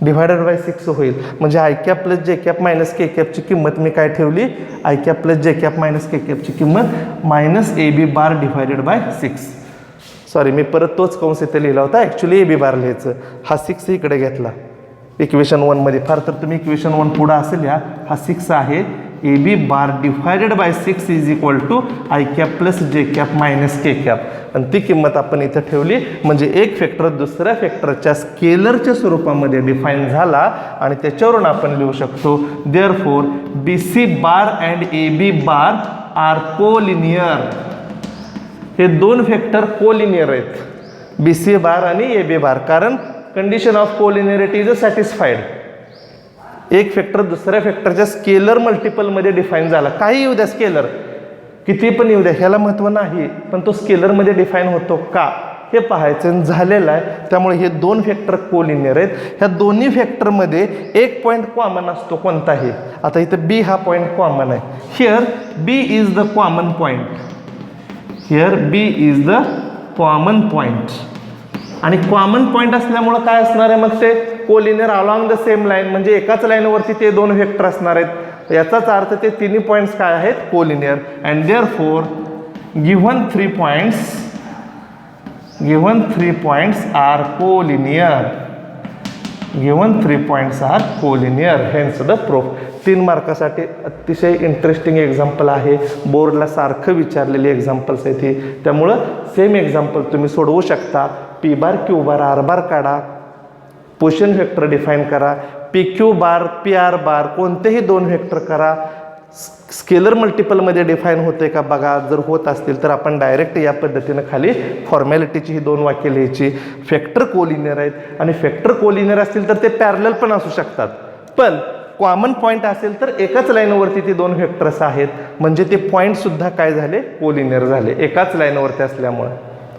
डिवायडेड बाय 6 होईल. म्हणजे I cap plus J cap minus K कॅपची किंमत मी काय ठेवली, I cap plus J cap minus K कॅपची किंमत minus A B bar divided by 6. Sorry, मी परत तोच कंस इथे लिहिला होता, ॲक्च्युली ए बी बार लिहायचं. हा 6 इकडे घेतला इक्वेशन 1 मध्ये. फार तर तुम्ही इक्वेशन 1 पुढं असेल या. हा 6 आहे, A B bar divided by 6 is equal to I cap plus J cap minus K cap. आणि ती किंमत आपण इथं ठेवली म्हणजे एक फॅक्टर दुसऱ्या फॅक्टरच्या स्केलरच्या स्वरूपामध्ये डिफाईन झाला आणि त्याच्यावरून आपण लिहू शकतो therefore B C bar and A B bar are collinear. हे 2 फॅक्टर कोलिनियर आहेत, बी सी बार आणि ए बी बार. कारण condition of collinearity is satisfied. एक फॅक्टर दुसऱ्या फॅक्टरच्या स्केलर मल्टिपलमध्ये डिफाईन झाला. काही येऊ द्या स्केलर, किती पण येऊ द्या, ह्याला महत्त्व नाही, पण तो स्केलरमध्ये डिफाईन होतो का हे पाहायचं झालेलं आहे. त्यामुळे हे 2 फॅक्टर कोलिनियर आहेत. ह्या दोन्ही फॅक्टरमध्ये एक पॉईंट कॉमन असतो कोणताही. आता इथं बी हा पॉईंट कॉमन आहे. Here B is the common point, here B is the common point. आणि कॉमन पॉईंट असल्यामुळं काय असणार आहे मग ते collinear along the same line, म्हणजे एकाच लाईनवरती ते 2 वेक्टर असणार आहेत. याचाच अर्थ ते तिन्ही पॉईंट्स काय आहेत, collinear. And therefore given 3 points given 3 points are collinear. Given 3 points are collinear, hence the proof. 3 मार्कासाठी अतिशय इंटरेस्टिंग एक्झाम्पल आहे. बोर्डला सारखं विचारलेली एक्झाम्पल्स आहेत ही, त्यामुळं सेम एक्झाम्पल तुम्ही सोडवू शकता. P bar Q bar R bar काढा, पोझिशन व्हेक्टर डिफाईन करा, P Q bar P R bar कोणतेही 2 व्हेक्टर करा. स्केलर मल्टिपलमध्ये डिफाईन होते का बघा, जर होत असतील तर आपण डायरेक्ट या पद्धतीनं खाली फॉर्मॅलिटीची ही 2 वाक्य लिहायची. फॅक्टर कोलिनियर आहेत आणि फॅक्टर कोलिनियर असतील तर ते पॅरलल पण असू शकतात, पण कॉमन पॉईंट असेल तर एकाच लाईनवरती ते 2 व्हेक्टर्स आहेत, म्हणजे ते पॉईंटसुद्धा काय झाले, कोलिनियर झाले एकाच लाईनवरती असल्यामुळे.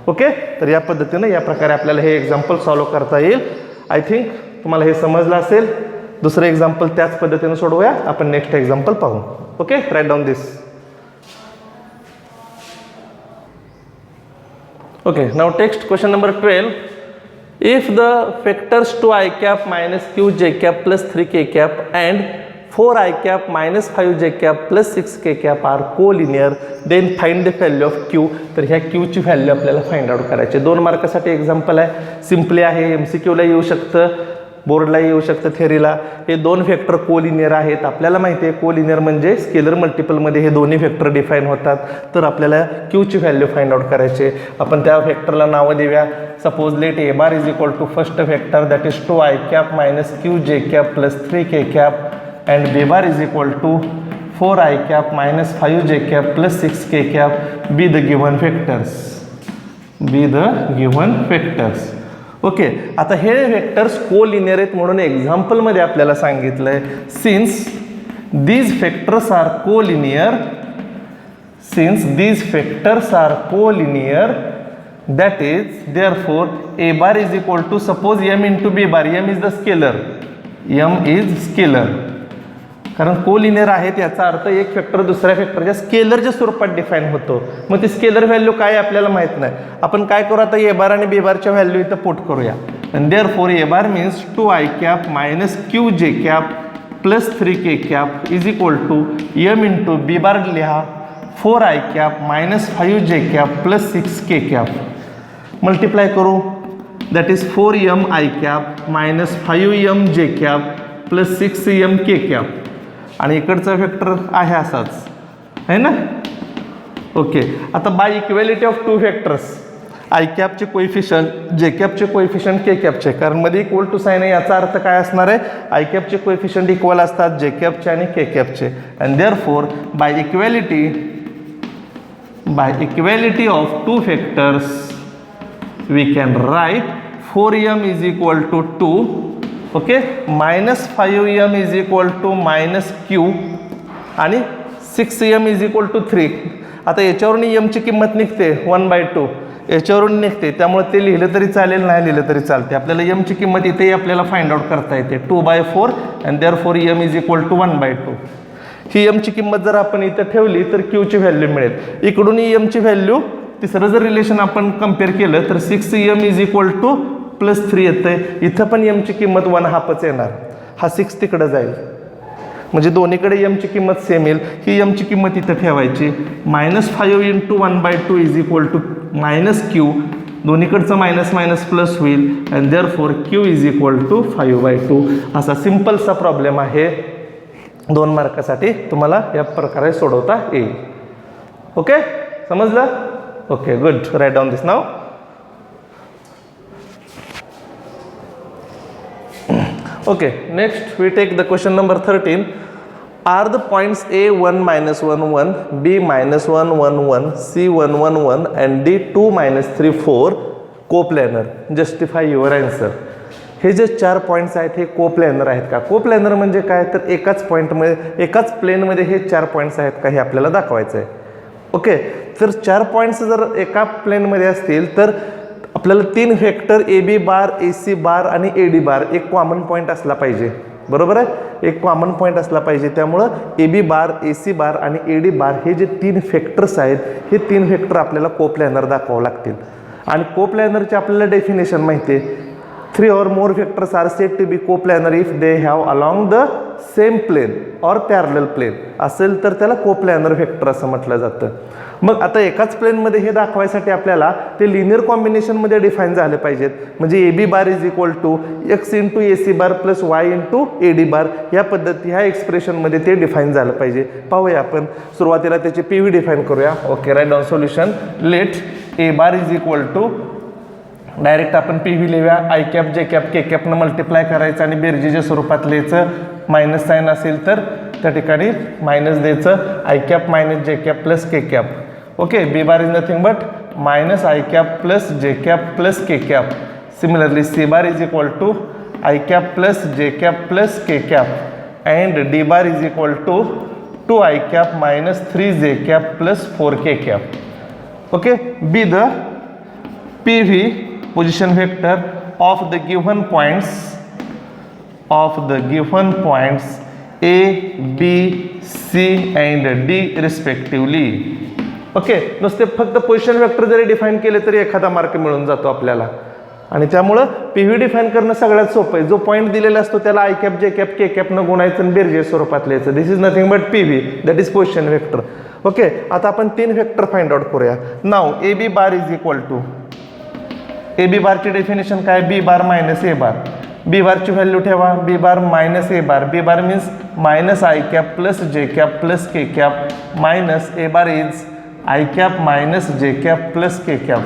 ओके, तर या पद्धतीनं या प्रकारे आपल्याला हे एक्झाम्पल सॉल्व्ह करता येईल. आय थिंक तुम्हाला हे समजलं असेल. दुसरं एक्झाम्पल त्याच पद्धतीनं सोडवूया आपण. नेक्स्ट एक्झाम्पल पाहू. Okay, right down this. Okay, now text question number 12. If the factors 2i cap minus qj cap plus 3k cap and 4i cap minus 5j cap plus 6k cap are collinear, then find the value of q. तर ह्या q ची व्हॅल्यू आपल्याला फाइंड आउट करायची. 2 मार्कासाठी एक्झाम्पल आहे. सिम्पली आहे, MCQला येऊ शकतं, बोर्डला येऊ शकतं, थेरीला. हे 2 व्हेक्टर कोलिनियर आहेत. आपल्याला माहिती आहे कोलिनियर म्हणजे स्केलर मल्टिपलमध्ये हे दोन्ही व्हेक्टर डिफाईन होतात. तर आपल्याला क्यूची व्हॅल्यू फाइंड आउट करायची. आपण त्या व्हेक्टरला नावं देऊया. Suppose let A bar is equal to first vector that is 2i cap minus qj cap plus 3k cap and B bar is equal to 4i cap minus 5j cap plus 6k cap be the given vectors. Be the given vectors. Okay, आता हे व्हेक्टर्स कोलिनियर आहेत म्हणून एक्झाम्पलमध्ये आपल्याला सांगितलं आहे since these factors are collinear, since these factors are collinear that is therefore a bar is equal to suppose m into b bar. m is the scalar, m is scalar. कारण कोलिनियर आहेत याचा अर्थ एक फॅक्टर दुसऱ्या फॅक्टरच्या स्केलरच्या स्वरूपात डिफाईन होतो. मग ती स्केलर व्हॅल्यू काय आपल्याला माहित नाही. आपण काय करू आता, ए बार आणि बी बारच्या व्हॅल्यू इथं पुट करूया. आणि therefore A bar means 2i cap minus qj cap plus 3k cap is equal to m into B bar लिहा 4i cap minus 5j cap plus 6k cap. Multiply करू, that is 4mi cap minus 5mj cap plus 6mk cap. आणि इकडचा वेक्टर आहे असाच आहे ना. ओके, आता by equality of 2 factors, I कॅपचे कोएफिशियंट, जे कॅपचे कोएफिशियंट, के कॅपचे, कारण मध्ये इक्वल टू साइन आहे याचा अर्थ काय असणार आहे, आय कॅपचे कोएफिशियंट इक्वल असतात जे कॅपचे आणि के कॅपचे. And therefore by equality of 2 factors we can write 4m is equal to 2, okay, minus 5m is equal to minus q आणि 6m is equal to 3. आता याच्यावरून m ची किंमत निघते 1/2, याच्यावरून निघते, त्यामुळे ते लिहिलं तरी चालेल, नाही लिहिलं तरी चालते. आपल्याला m ची किंमत इथे आपल्याला फाइंड आउट करता येते 2/4 and therefore m is equal to 1/2. He m ची किंमत जर आपण इथं ठेवली तर q ची व्हॅल्यू मिळेल. इकडून m ची व्हॅल्यू, तिसरं जर रिलेशन आपण कम्पेअर केलं तर 6m is equal two plus 3 येतं. इथं पण m ची किंमत 1/2 येणार. हा 6 तिकडं जाईल, म्हणजे दोन्हीकडे m ची किंमत सेम येईल. ही m ची किंमत इथं ठेवायची. -5 into 1/2 is equal to minus q, दोन्हीकडचं मायनस मायनस प्लस होईल. And therefore q is equal to 5/2. असा सिम्पलसा प्रॉब्लेम आहे. 2 मार्कासाठी तुम्हाला या प्रकारे सोडवता येईल. ओके, समजलं? Okay, good. Write down this now. Okay, next we take the question number 13. Are the points A1 minus 1 1, B minus 1 1 1, C 1 1 1 and D 2 minus 3 4 coplanar? Justify your answer. हे जे 4 पॉईंट्स आहेत हे कोप्लॅनर आहेत का? कोप्लॅनर म्हणजे काय, तर एकाच पॉईंटमध्ये, एकाच प्लेनमध्ये हे 4 पॉईंट्स आहेत का हे आपल्याला दाखवायचं आहे. ओके, तर 4 पॉईंट्स जर एका प्लेनमध्ये असतील तर आपल्याला 3 vector A B bar, A C bar आणि ए डी बार एक कॉमन पॉईंट असला पाहिजे. बरोबर आहे, एक कॉमन पॉईंट असला पाहिजे. त्यामुळं ए B bar, A C bar आणि ए डी बार हे जे 3 व्हेक्टर्स आहेत हे 3 व्हेक्टर आपल्याला कोप्लॅनर दाखवावं लागतील. आणि कोप्लॅनरचे आपल्याला डेफिनेशन माहिती आहे. 3 or more vectors are said to be coplanar if they have along the same plane और पॅरलल प्लेन असेल तर त्याला कोप्लॅनर व्हेक्टर असं म्हटलं जातं. मग आता एकाच प्लेनमध्ये हे दाखवायसाठी आपल्याला ते लिनियर कॉम्बिनेशनमध्ये डिफाईन झाले पाहिजेत. म्हणजे A B bar is equal to X into A C bar plus Y into A D bar या पद्धती ह्या एक्सप्रेशनमध्ये ते डिफाईन झालं पाहिजे. पाहूया आपण. सुरुवातीला त्याचे पी व्ही डिफाईन करूया. Okay, right down solution. Let A bar is equal to direct आपण पी व्ही लिहूया. I cap J cap K कॅपनं मल्टिप्लाय करायचं आणि बेरजेच्या स्वरूपात लिहायचं. मायनस साईन असेल तर त्या ठिकाणी मायनस द्यायचं. I cap minus J cap plus K cap. Okay, B bar is nothing but minus I cap plus J cap plus K cap. Similarly C bar is equal to I cap plus J cap plus K cap and D bar is equal to 2 I cap minus 3 J cap plus 4 K cap. Okay, be the P V position vector of the given points A, B, C and D respectively. Okay, नुसते फक्त पोझिशन वेक्टर जरी डिफाईन केले तरी एखादा मार्क मिळून जातो आपल्याला. आणि त्यामुळं पी व्ही डिफाईन करणं सगळ्यात सोपं आहे. जो पॉईंट दिलेला असतो त्याला I cap J cap K कॅपनं गुणायचं आणि बेरजे स्वरूपात लिहायचं. This is nothing but P V, that is position vector. Okay, आता आपण 3 वेक्टर फाइंड आउट करूया. Now A B bar is equal to A B बारची डेफिनेशन काय? बी बार मायनस ए बार. बी बारची व्हॅल्यू ठेवा. B bar minus A bar. B bar means minus I cap plus J cap plus K cap minus A bar is I cap minus J cap plus K cap.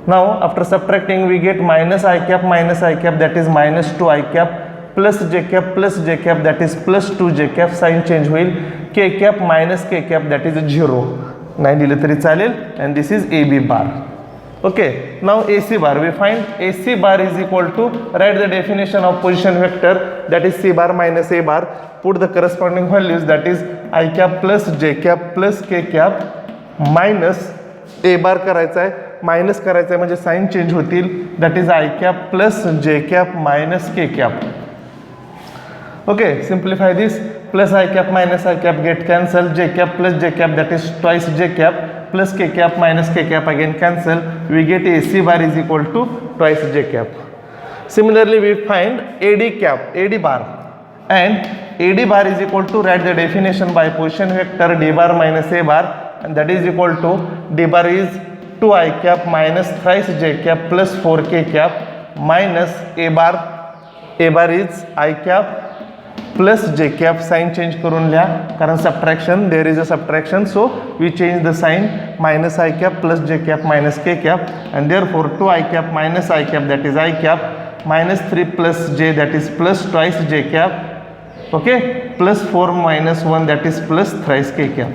Now after subtracting we get minus I cap that is minus 2 I cap plus J cap that is plus 2 J cap. Sign change होईल. K cap minus K cap that is 0. नाही दिलं तरी चालेल. And this is A B bar. Okay, now AC bar, we find AC bar is equal to, write the definition of position vector, that is C bar minus A bar, put the corresponding values, that is I cap plus J cap plus K cap minus A bar करायचा आहे, मायनस करायचा आहे म्हणजे साइन चेंज होतील, that is I cap plus J cap minus K cap. Okay, simplify this, plus I cap minus I cap get cancel, J cap plus J cap that is twice J cap plus K cap minus K cap again cancel, we get AC bar is equal to twice J cap. Similarly we find AD bar and AD bar is equal to, write the definition by position vector D bar minus A bar, and that is equal to D bar is 2 I cap minus thrice J cap plus 4 K cap minus A bar is I cap plus J cap. Sign change करून लिहा कारण subtraction, there is a subtraction, so we change the sign. Minus I cap plus J cap minus K cap and therefore 2 I cap minus I cap that is I cap minus 3 plus J that is plus twice J cap. Okay, plus 4 minus 1 that is plus thrice K cap.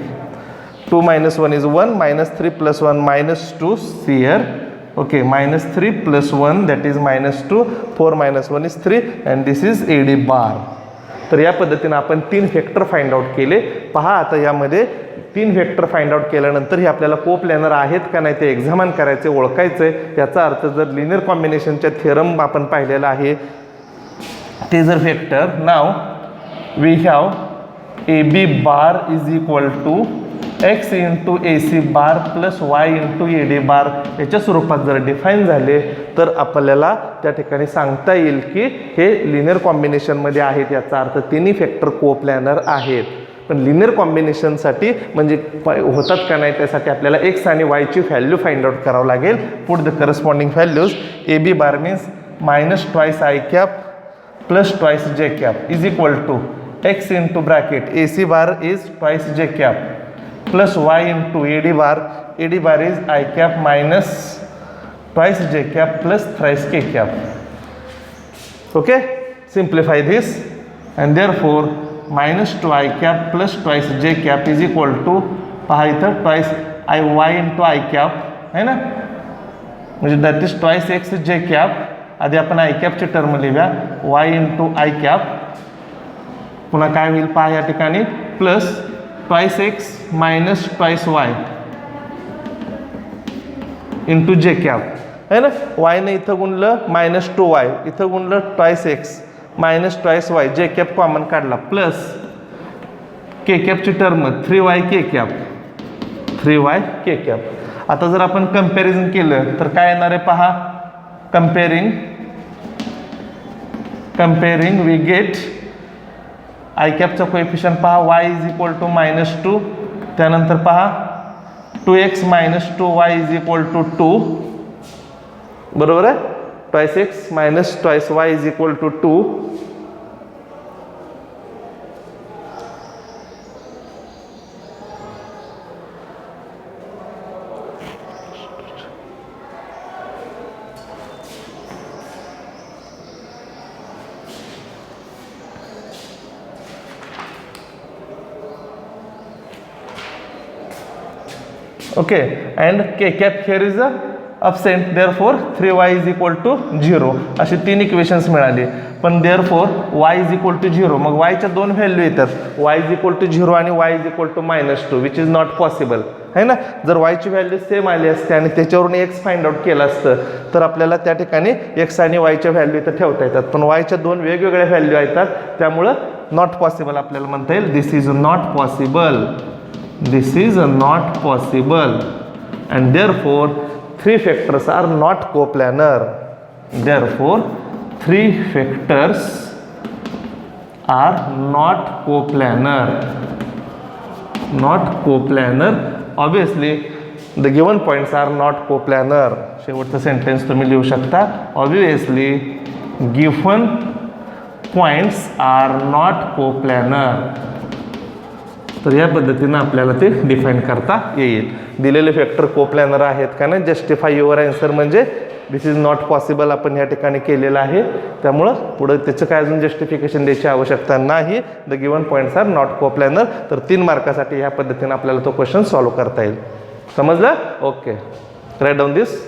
2 minus 1 is 1, minus 3 plus 1 minus 2 here. Okay, minus 3 plus 1 that is minus 2, 4 minus 1 is 3 and this is AD bar. तर या पद्धतीने आपण 3 वेक्टर फाइंड आउट केले. पहा आता यामध्ये 3 वेक्टर फाइंड आउट केल्यानंतर हे आपल्याला कोप्लॅनर आहेत का नाही ते एक्झामिन करायचे, ओळखायचे. याचा अर्थ जर लिनियर कॉम्बिनेशनच्या थेरम आपण पाहिलेला आहे ते जर vector, now we have A B bar is equal to X into A C bar plus Y into A D bar याच्या स्वरूपात जर डिफाईन झाले तर आपल्याला त्या ठिकाणी सांगता येईल की हे लिनियर कॉम्बिनेशनमध्ये आहेत. याचा अर्थ तिन्ही फॅक्टर कोप्लॅनर आहेत. पण लिनियर कॉम्बिनेशनसाठी म्हणजे होतात का नाही त्यासाठी आपल्याला एक्स आणि वायची व्हॅल्यू फाइंड आउट करावं लागेल. Put the corresponding values. A B bar means minus twice I cap plus twice J cap is equal to X into bracket A C bar is twice J cap plus y into AD bar is I cap minus twice J cap plus thrice K cap. Okay, simplify this and therefore minus 2 I cap plus twice J cap is equal to, पहा इथं twice y into I cap है ना, म्हणजे that is twice x J cap. आधी आपण I cap ची टर्म लिहूया, y into I cap पुन्हा काय होईल पहा या ठिकाणी plus twice X minus twice Y into J cap है ना. वायने इथं गुणलं मायनस 2y, इथं गुणलं twice X minus twice Y, J cap common काढला प्लस के कॅपची term 3y K cap, 3y K cap. आता जर आपण कंपॅरिझन केलं तर काय येणार आहे पहा. कंपेअरिंग वी गेट आय कॅपचा कोएफिशियंट पहा y इज इक्वल टू -2, त्यानंतर पहा 2x - 2y is equal to 2, बरोबर आहे, twice x minus twice y is equal to 2. Okay, and k cap here is a absent, therefore 3y is equal to 0. अशी तीन इक्वेशन्स मिळाली. पण therefore y is equal to 0, मग y च्या दोन व्हॅल्यू येतात, y is equal to 0 आणि y is equal to -2, which is not possible है ना. जर y ची व्हॅल्यू सेम आली असते आणि त्याच्यावरून x फाइंड आउट केलं असतं तर आपल्याला त्या ठिकाणी x आणि y च्या व्हॅल्यू इथं ठेवता येतात. पण y च्या दोन वेगवेगळ्या व्हॅल्यू येतात, त्यामुळं नॉट पॉसिबल आपल्याला म्हणता येईल. This is not possible. This is not possible, and therefore three factors are not coplanar. Therefore three factors are not coplanar. Not coplanar. Obviously the given points are not coplanar. शेवटचं सेंटेन्स तुम्ही लिहू शकता. Obviously given points are not coplanar. तर या पद्धतीनं आपल्याला ते डिफाईन करता येईल. दिलेले फॅक्टर कोप्लॅनर आहेत का नाही, जस्टिफाय युअर आन्सर म्हणजे दिस इज नॉट पॉसिबल आपण या ठिकाणी केलेलं आहे. त्यामुळं पुढे त्याचं काय अजून जस्टिफिकेशन द्यायची आवश्यकता नाही. The given points are not coplanar. तर 3 मार्कासाठी ह्या पद्धतीनं आपल्याला तो क्वेश्चन सॉल्व्ह करता येईल. समजलं? Okay, right down this.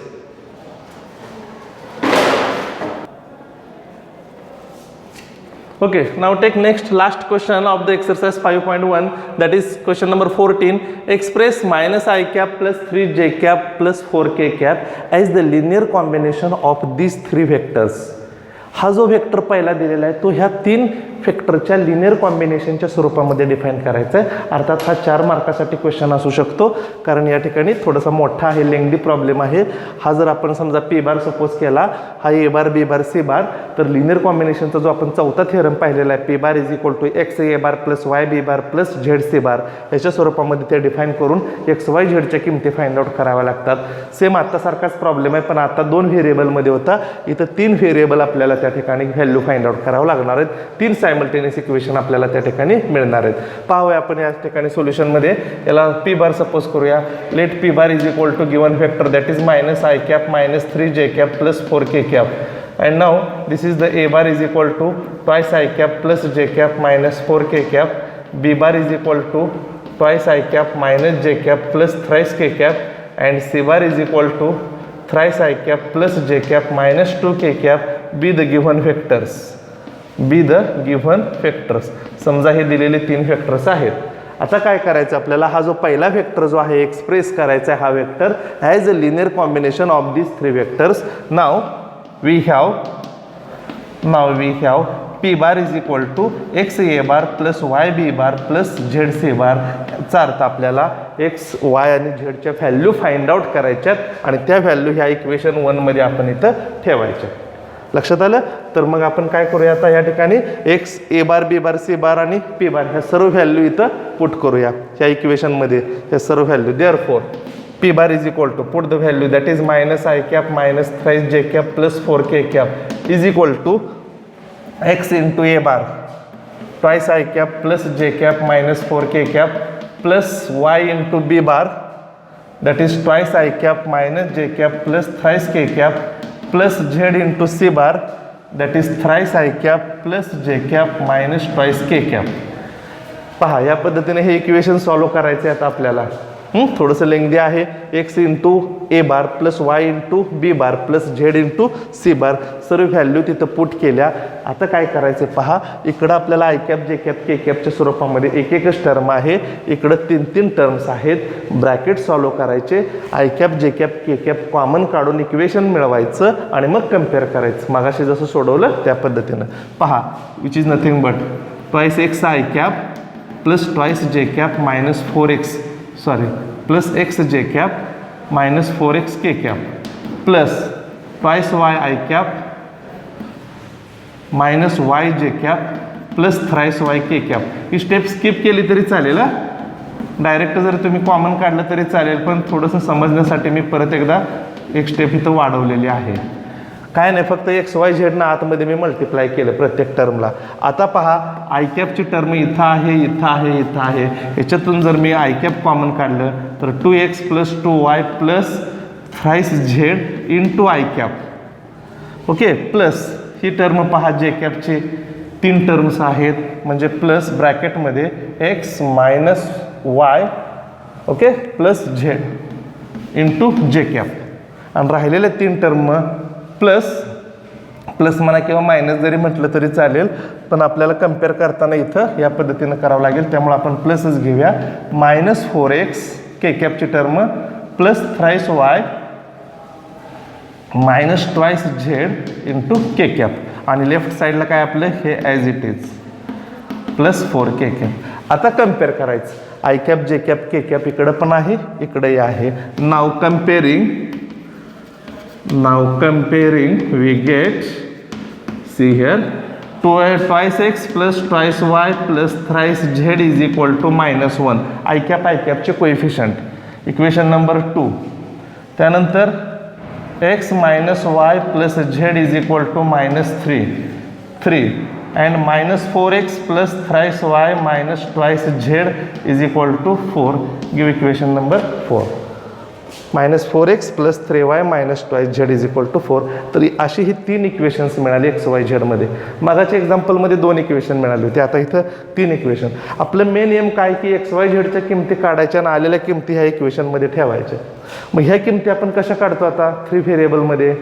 Okay, now take next last question of the exercise 5.1, that is question number 14. Express minus I cap plus 3j cap plus 4k cap as the linear combination of these three vectors. हा जो वेक्टर पहिला दिलेला आहे तो ह्या 3 फॅक्टरच्या लिनियर कॉम्बिनेशनच्या स्वरूपामध्ये डिफाईन करायचा आहे. अर्थात हा 4 मार्कासाठी क्वेश्चन असू शकतो, कारण या ठिकाणी थोडासा मोठा आहे, लेंगदी प्रॉब्लेम आहे. हा जर आपण समजा पी बार सपोज केला, हा ए बार बी बार सी बार, तर लिनियर कॉम्बिनेशनचा जो आपण चौथा थेरम पाहिलेला आहे, P bar is equal to X A bar plus Y B bar plus Z C bar, याच्या स्वरूपामध्ये ते डिफाईन करून एक्स वाय झेडच्या किमती फाइंड आउट कराव्या लागतात. सेम आत्तासारखाच प्रॉब्लेम आहे, पण आता 2 व्हेरिएबलमध्ये होता, इथं 3 व्हेरिएबल आपल्याला त्या ठिकाणी व्हॅल्यू फाइंड आउट करावं लागणार आहेत. 3 सायमल्टेनियस इक्वेशन आपल्याला त्या ठिकाणी मिळणार आहेत. पाहूया आपण या ठिकाणी सोल्युशनमध्ये. याला पी बार सपोज करूया. Let P bar is equal to given vector that is minus I cap minus 3j cap plus 4k cap. And now this is the a bar is equal to twice I cap plus j cap minus 4k cap. B bar is equal to twice I cap minus j cap plus thrice k cap. And C bar is equal to thrice I cap plus j cap minus 2k cap. Be the given vectors. Be the given vectors. समजा हे दिलेले 3 वेक्टर्स आहेत. आता काय करायचं आपल्याला, हा जो पहिला वेक्टर जो आहे एक्सप्रेस करायचा आहे हा vector as a linear combination of these 3 vectors. Now we have p bar is equal to x a bar plus y b bar plus z c bar. याचा अर्थ आपल्याला x y आणि z च्या व्हॅल्यू फाइंड आउट करायच्यात आणि त्या व्हॅल्यू ह्या इक्वेशन 1 मध्ये आपण इथं ठेवायच्या. लक्षात आलं? तर मग आपण काय करूया आता या ठिकाणी x a bar b bar c बार आणि p बार ह्या सर्व व्हॅल्यू इथं पुट करूया ह्या इक्वेशन मध्ये, ह्या सर्व value. Therefore p bar is equal to put the value that is minus I cap minus thrice j cap plus 4k cap is equal to x into a bar twice I cap plus j cap minus 4k cap plus y into b bar that is twice I cap minus j cap plus thrice k cap plus z into c bar that is thrice I cap plus j cap minus twice k cap. पहा या पद्धतीने हे इक्वेशन सॉल्व करायचे आहेत आपल्याला. थोडंसं लेंगदी आहे. X into A bar plus Y into B bar plus Z into C bar सर्व व्हॅल्यू तिथं पुट केल्या. आता काय करायचं पहा, इकडं आपल्याला I cap J cap K captcha स्वरूपामध्ये एकच टर्म आहे, इकडं 3 टर्म्स आहेत. ब्रॅकेट सॉल्व करायचे, I cap J cap K cap common काढून इक्वेशन मिळवायचं आणि मग कम्पेअर करायचं मागाशी जसं सोडवलं त्या पद्धतीनं. पहा which is nothing but twice x I cap plus twice J cap minus 4x plus x j cap minus 4x k cap plus twice y I cap minus y j cap plus thrice Y K cap. ही स्टेप स्किप केली तरी चालेल. डायरेक्ट जर तुम्ही कॉमन काढलं तरी चालेल, पण थोडंसं समजण्यासाठी मी परत एकदा एक स्टेप इथं वाढवलेली आहे. काय नाही, फक्त एक्स वाय झेडनं आतमध्ये मी मल्टिप्लाय केलं प्रत्येक टर्मला. आता पहा, आय कॅपची टर्म इथं आहे, इथं आहे, इथं आहे. याच्यातून जर मी आय कॅप कॉमन काढलं तर 2x + 2y + thrice Z into I cap. Okay, plus ही टर्म पहा, जे कॅपचे 3 टर्म्स आहेत, म्हणजे प्लस ब्रॅकेटमध्ये x - y, okay, plus Z into J cap. आणि राहिलेल्या 3 टर्म प्लस म्हणा किंवा मायनस जरी म्हटलं तरी चालेल, पण आपल्याला कम्पेअर करताना इथं या पद्धतीनं करावं लागेल. त्यामुळे आपण प्लसच घेऊया. -4x के कॅपची term plus thrice Y -2 Z into K cap. आणि लेफ्ट साईडला काय आपलं हे as it is +4 K cap. आता कम्पेअर करायचं. I cap, J cap, K cap इकडं पण आहे, इकडेही आहे. Now comparing we get, see here, 2x + 2y + thrice Z is equal to -1. I कॅपचे कोएफिशियंट, इक्वेशन नंबर 2. त्यानंतर x - y + z is equal to -3 and -4x + thrice y - twice z is equal to 4. Give equation number 4. -4x + 3y - twice z is equal to 4. तर अशी ही 3 इक्वेशन्स मिळाली एक्स वाय झेडमध्ये. मागाच्या एक्झाम्पलमध्ये 2 इक्वेशन मिळाली होती, आता इथं 3 इक्वेशन. आपलं मेन एम काय की एक्स वाय झेडच्या किमती काढायच्या आणि आलेल्या किमती ह्या इक्वेशनमध्ये ठेवायच्या. मग ह्या किमती आपण कशा काढतो आता 3 व्हेरिएबलमध्ये.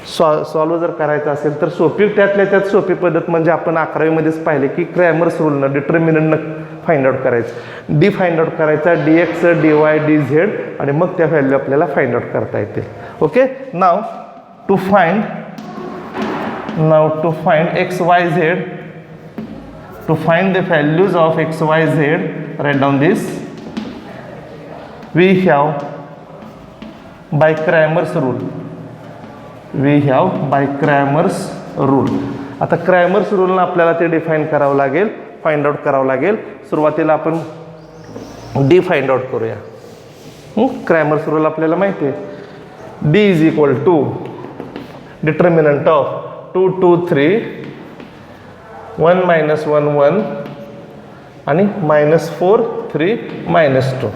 सॉल्व जर करायचं असेल तर सोपी, त्यातल्या त्यात सोपी पद्धत म्हणजे आपण 11वीमध्येच पाहिले की क्रॅमर्स रूलनं डिटर्मिनंटनं फाइंड आउट करायचं. डी फाइंड आउट करायचा, dx, dy, dz, आणि मग त्या व्हॅल्यू आपल्याला फाइंड आउट करता येतील. Okay, now to find X Y Z, to find the values of X Y Z, write down this. We have by Cramer's rule. आता क्रॅमर्स रूलनं आपल्याला ते डिफाईन करावं लागेल, फाइंड आउट करावं लागेल. सुरुवातीला आपण डी फाइंड आउट करूया. क्रॅमर्स रूल आपल्याला माहिती आहे. D is equal to determinant of 2 2 3 1 - 1 1 आणि -4 3 -2.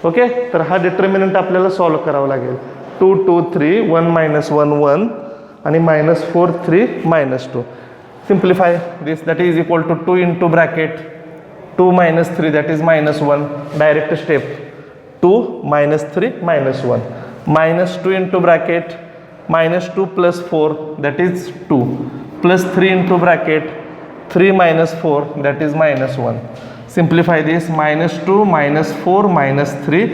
ओके, तर हा डिटर्मिनंट आपल्याला सॉल्व करावा लागेल. 2 2 3 1 - 1 1 आणि -4 3 -2. Simplify this, that is equal to 2 into bracket 2 - 3 that is -1. Direct step 2 - 3 -1. -2 into bracket -2 + 4 that is 2 + 3 into bracket 3 - 4 that is -1. Simplify this, -2 -4 -3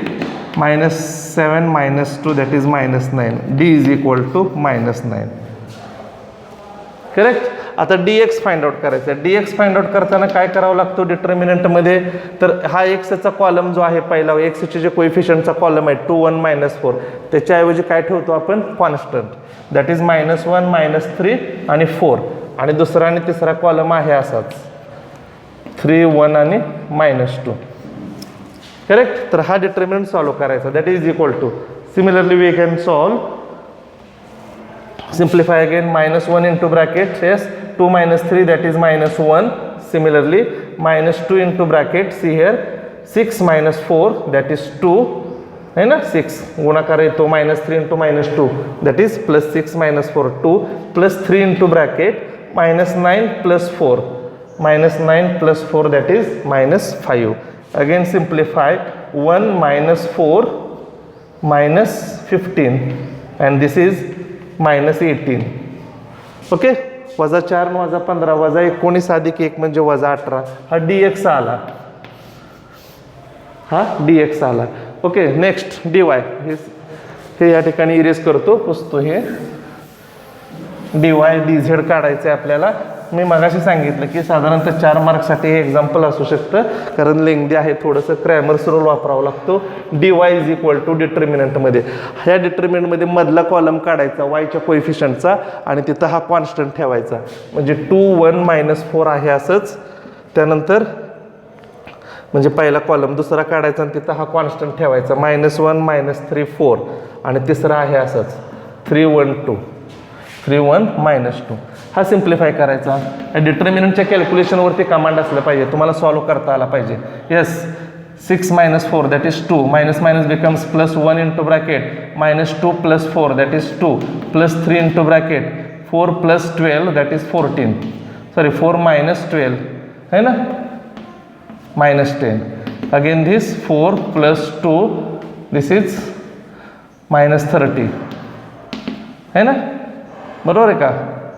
-7 -2 that is -9. D is equal to -9. Correct. आता dx फाइंड आउट करायचा आहे. dx फाइंड आउट करताना काय करावं लागतं डिटर्मिनंटमध्ये, तर हा एक्सचा कॉलम जो आहे पहिला, एक्सचे जे कोएफिशियंटचा कॉलम आहे 2 1 -4, त्याच्याऐवजी काय ठेवतो आपण कॉन्स्टंट, दॅट इज -1 -3 आणि 4. आणि दुसरा आणि तिसरा कॉलम आहे असाच 3 1 आणि -2. करेक्ट. तर हा डिटर्मिनंट सॉल्व करायचा, that is equal to, similarly we can solve. Simplify again, -1 into bracket, yes, 2 - 3 that is -1. Similarly, -2 into bracket, see here, 6 - 4 that is 2, है ना, 6 गुणाकार येतो, -3 into -2 that is +6 - 4 2 +3 into bracket -9 + 4 -9 + 4 that is -5. Again simplify, 1 - 4 -15 and this is -18. Okay, +4 - 15 -19 अधिक 1 म्हणजे -18. हा dx आला, ओके. नेक्स्ट dy, हे या ठिकाणी इरेज करतो, पुसतो. हे dy dz काढायचं आहे आपल्याला. मी मगाशी सांगितलं की साधारणतः 4 मार्कसाठी हे एक्झाम्पल असू शकतं, कारण लेंग्दी आहे, थोडंसं क्रॅमर्स रूल वापरावा लागतो. dy इज इक्वल टू डिटर्मिनंटमध्ये, ह्या डिटर्मिनंटमध्ये मधला कॉलम काढायचा वायच्या कोइफिशियंटचा आणि तिथं हा कॉन्स्टंट ठेवायचा, म्हणजे 2 1 -4 आहे असंच. त्यानंतर म्हणजे पहिला कॉलम दुसरा काढायचा आणि तिथं हा कॉन्स्टंट ठेवायचा, -1 -3 4 आणि तिसरा आहे असंच 3 1 2 3 1 -2. हा सिम्प्लिफाय करायचा. डिटर्मिनंटच्या कॅल्क्युलेशनवरती कमांड असलं पाहिजे, तुम्हाला सॉल्व्ह करता आला पाहिजे. Yes, 6 - 4 that is 2, minus minus becomes +1 into bracket, -2 + 4 that is 2, +3 into bracket, 4 + 12 that is 14, sorry 4 - 12 है ना, -10. अगेन दिस 4 + 2 दिस इज -30 है ना, बरोबर आहे का.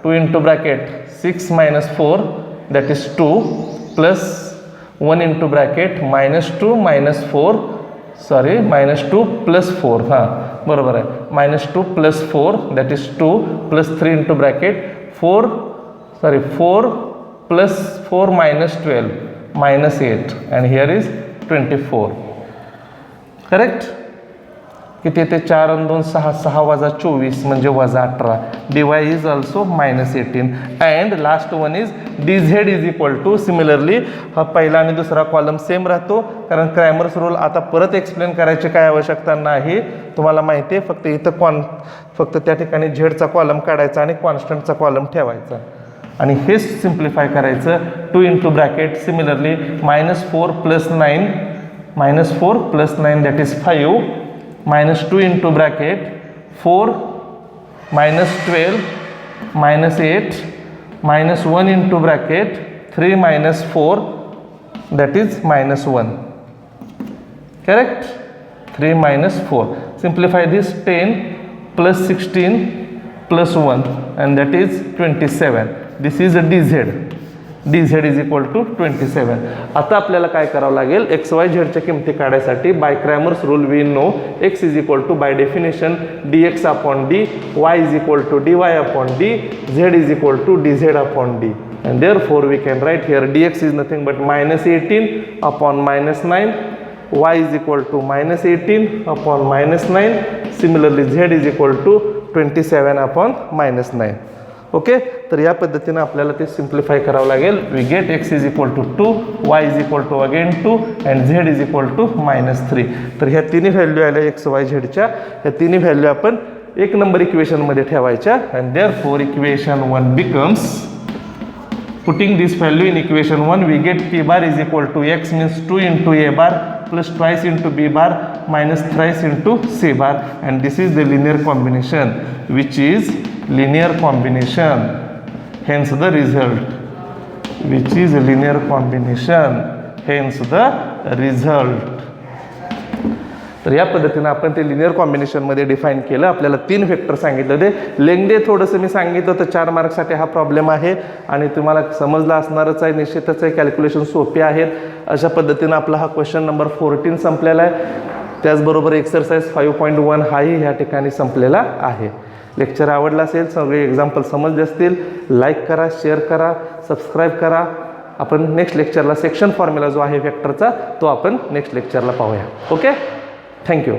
2 into bracket 6 - 4 that is 2 +1 into bracket -2 - 4 sorry -2 + 4 हां बरोबर आहे, -2 + 4 that is 2 +3 into bracket 4 + 4 -12 -8 and here is 24. Correct. किती येते, 4 आणि 2 6, 6 - 24 म्हणजे -18. dy is also -18 and last one is dz is equal to, similarly हा पहिला आणि दुसरा कॉलम सेम राहतो, कारण क्रॅमर्स रूल आता परत एक्सप्लेन करायची काय आवश्यकता नाही, तुम्हाला माहिती आहे. फक्त इथं फक्त त्या ठिकाणी झेडचा कॉलम काढायचा आणि कॉन्स्टंटचा कॉलम ठेवायचा आणि हे सिम्प्लिफाय करायचं. 2 into bracket similarly -4 + 9 -4 + 9 that is 5, -2 into bracket 4 -12 -8 -1 into bracket 3 - 4 that is -1. Correct. 3 - 4. Simplify this. 10 + 16 + 1 and that is 27. This is a dz. dz is equal to 27. आता आपल्याला काय करावं लागेल, XYZच्या किमती काढायसाठी by Cramer's rule we know x is equal to by definition dx/d, y is equal to dy/d, z is equal to dz/d. And therefore we can write here dx is nothing but -18/-9, y is equal to -18/-9. Similarly z is equal to 27/-9. Okay. तर या पद्धतीने आपल्याला ते सिम्प्लिफाय करावं लागेल. We get x is equal to 2, y is equal to again 2 and z is equal to -3. तर ह्या तिन्ही व्हॅल्यू आल्या XYZच्या, ह्या तिन्ही व्हॅल्यू आपण 1 नंबर इक्वेशनमध्ये ठेवायच्या. And therefore equation 1 becomes, putting this value in equation 1 we get p bar is equal to x means 2 into a bar plus twice into b bar minus thrice into c bar, and this is the linear combination, which is linear combination, hence the result, which is a linear combination, hence the result. तर या पद्धतीने आपण ते लिनियर कॉम्बिनेशनमध्ये डिफाईन केलं. आपल्याला 3 वेक्टर सांगितलं होते. लेंग्दी थोडंसं मी सांगितलं होतं, 4 मार्क्ससाठी हा प्रॉब्लेम आहे आणि तुम्हाला समजला असणारच आहे, निश्चितच आहे. कॅल्क्युलेशन सोपे आहेत. अशा पद्धतीनं आपला हा क्वेश्चन नंबर 14 संपलेला आहे. त्याचबरोबर एक्सरसाइज 5.1 हाही ह्या ठिकाणी संपलेला आहे. लेक्चर आवडला असेल, सगळे एक्झाम्पल समजले असतील, लाईक करा, शेअर करा, सबस्क्राईब करा. आपण नेक्स्ट लेक्चरला सेक्शन फॉर्म्युला जो आहे वेक्टरचा तो आपण नेक्स्ट लेक्चरला पाहूया. ओके. Thank you.